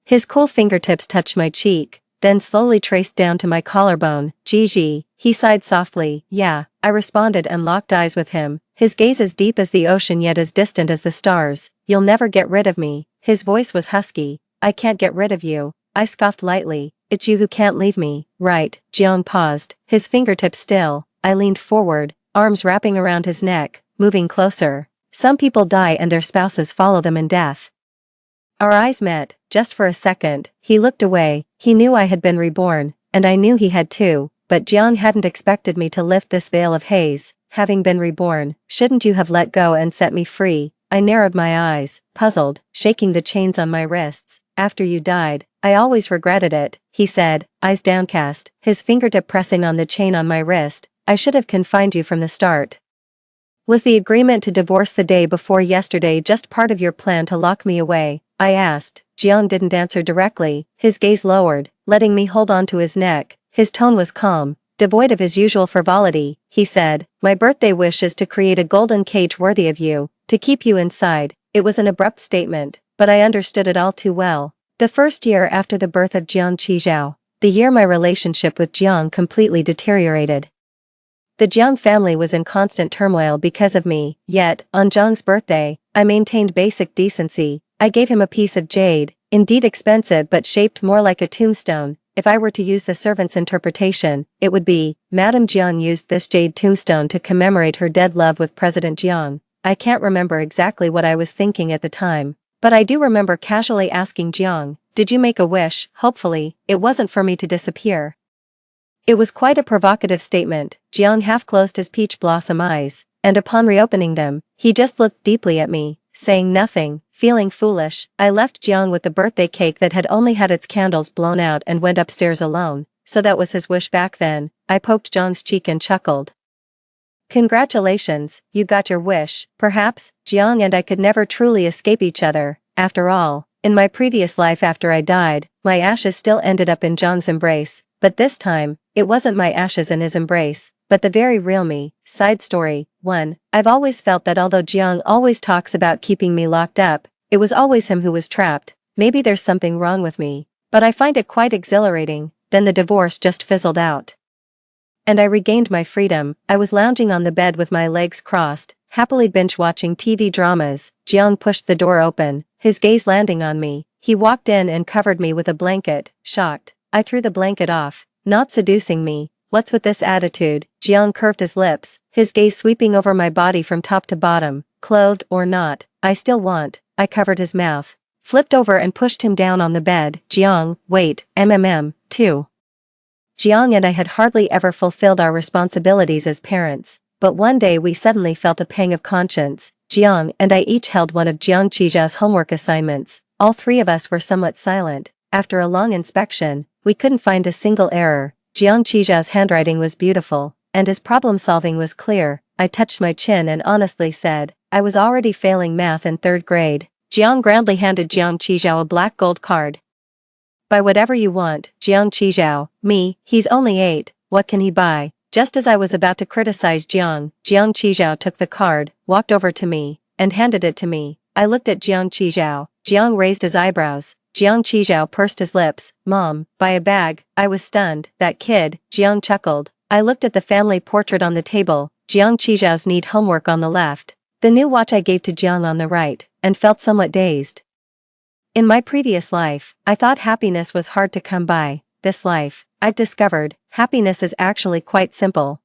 His cool fingertips touched my cheek, then slowly traced down to my collarbone. "Gigi," he sighed softly. "Yeah," I responded and locked eyes with him, his gaze as deep as the ocean yet as distant as the stars. "You'll never get rid of me." His voice was husky. "I can't get rid of you." I scoffed lightly. "It's you who can't leave me, right?" Jiang paused, his fingertips still. I leaned forward, arms wrapping around his neck, moving closer. "Some people die and their spouses follow them in death." Our eyes met, just for a second. He looked away. He knew I had been reborn, and I knew he had too, but Jiang hadn't expected me to lift this veil of haze. "Having been reborn, shouldn't you have let go and set me free?" I narrowed my eyes, puzzled, shaking the chains on my wrists. "After you died, I always regretted it," he said, eyes downcast, his fingertip pressing on the chain on my wrist. "I should have confined you from the start. Was the agreement to divorce the day before yesterday just part of your plan to lock me away?" I asked. Jiang didn't answer directly, his gaze lowered, letting me hold on to his neck. His tone was calm, devoid of his usual frivolity. He said, "My birthday wish is to create a golden cage worthy of you, to keep you inside." It was an abrupt statement, but I understood it all too well. The first year after the birth of Jiang Qijiao, the year my relationship with Jiang completely deteriorated. The Jiang family was in constant turmoil because of me, yet, on Jiang's birthday, I maintained basic decency. I gave him a piece of jade, indeed expensive but shaped more like a tombstone. If I were to use the servant's interpretation, it would be, Madame Jiang used this jade tombstone to commemorate her dead love with President Jiang. I can't remember exactly what I was thinking at the time, but I do remember casually asking Jiang, "Did you make a wish?" Hopefully, it wasn't for me to disappear. It was quite a provocative statement. Jiang half closed his peach blossom eyes, and upon reopening them, he just looked deeply at me, saying nothing. Feeling foolish, I left Jiang with the birthday cake that had only had its candles blown out and went upstairs alone. So that was his wish back then. I poked Jiang's cheek and chuckled. "Congratulations, you got your wish." Perhaps, Jiang and I could never truly escape each other. After all, in my previous life after I died, my ashes still ended up in Jiang's embrace. But this time, it wasn't my ashes in his embrace, but the very real me. Side story 1. I've always felt that although Jiang always talks about keeping me locked up, it was always him who was trapped. Maybe there's something wrong with me, but I find it quite exhilarating. Then the divorce just fizzled out, and I regained my freedom. I was lounging on the bed with my legs crossed, happily binge-watching TV dramas. Jiang pushed the door open, his gaze landing on me. He walked in and covered me with a blanket. Shocked, I threw the blanket off. "Not seducing me? What's with this attitude?" Jiang curved his lips, his gaze sweeping over my body from top to bottom. "Clothed or not, I still want." I covered his mouth, flipped over and pushed him down on the bed. "Jiang, wait, too." Jiang and I had hardly ever fulfilled our responsibilities as parents, but one day we suddenly felt a pang of conscience. Jiang and I each held one of Jiang Qijiao's homework assignments. All three of us were somewhat silent. After a long inspection, we couldn't find a single error. Jiang Qijiao's handwriting was beautiful, and his problem-solving was clear. I touched my chin and honestly said, I was already failing math in 3rd grade. Jiang grandly handed Jiang Qijiao a black gold card. "Buy whatever you want." Jiang Qijiao, me, he's only 8, what can he buy? Just as I was about to criticize Jiang, Jiang Qijiao took the card, walked over to me, and handed it to me. I looked at Jiang Qijiao. Jiang raised his eyebrows. Jiang Qijiao pursed his lips. "Mom, buy a bag." I was stunned. "That kid," Jiang chuckled. I looked at the family portrait on the table, Jiang Qijiao's neat homework on the left, the new watch I gave to Jiang on the right, and felt somewhat dazed. In my previous life, I thought happiness was hard to come by. This life, I've discovered, happiness is actually quite simple.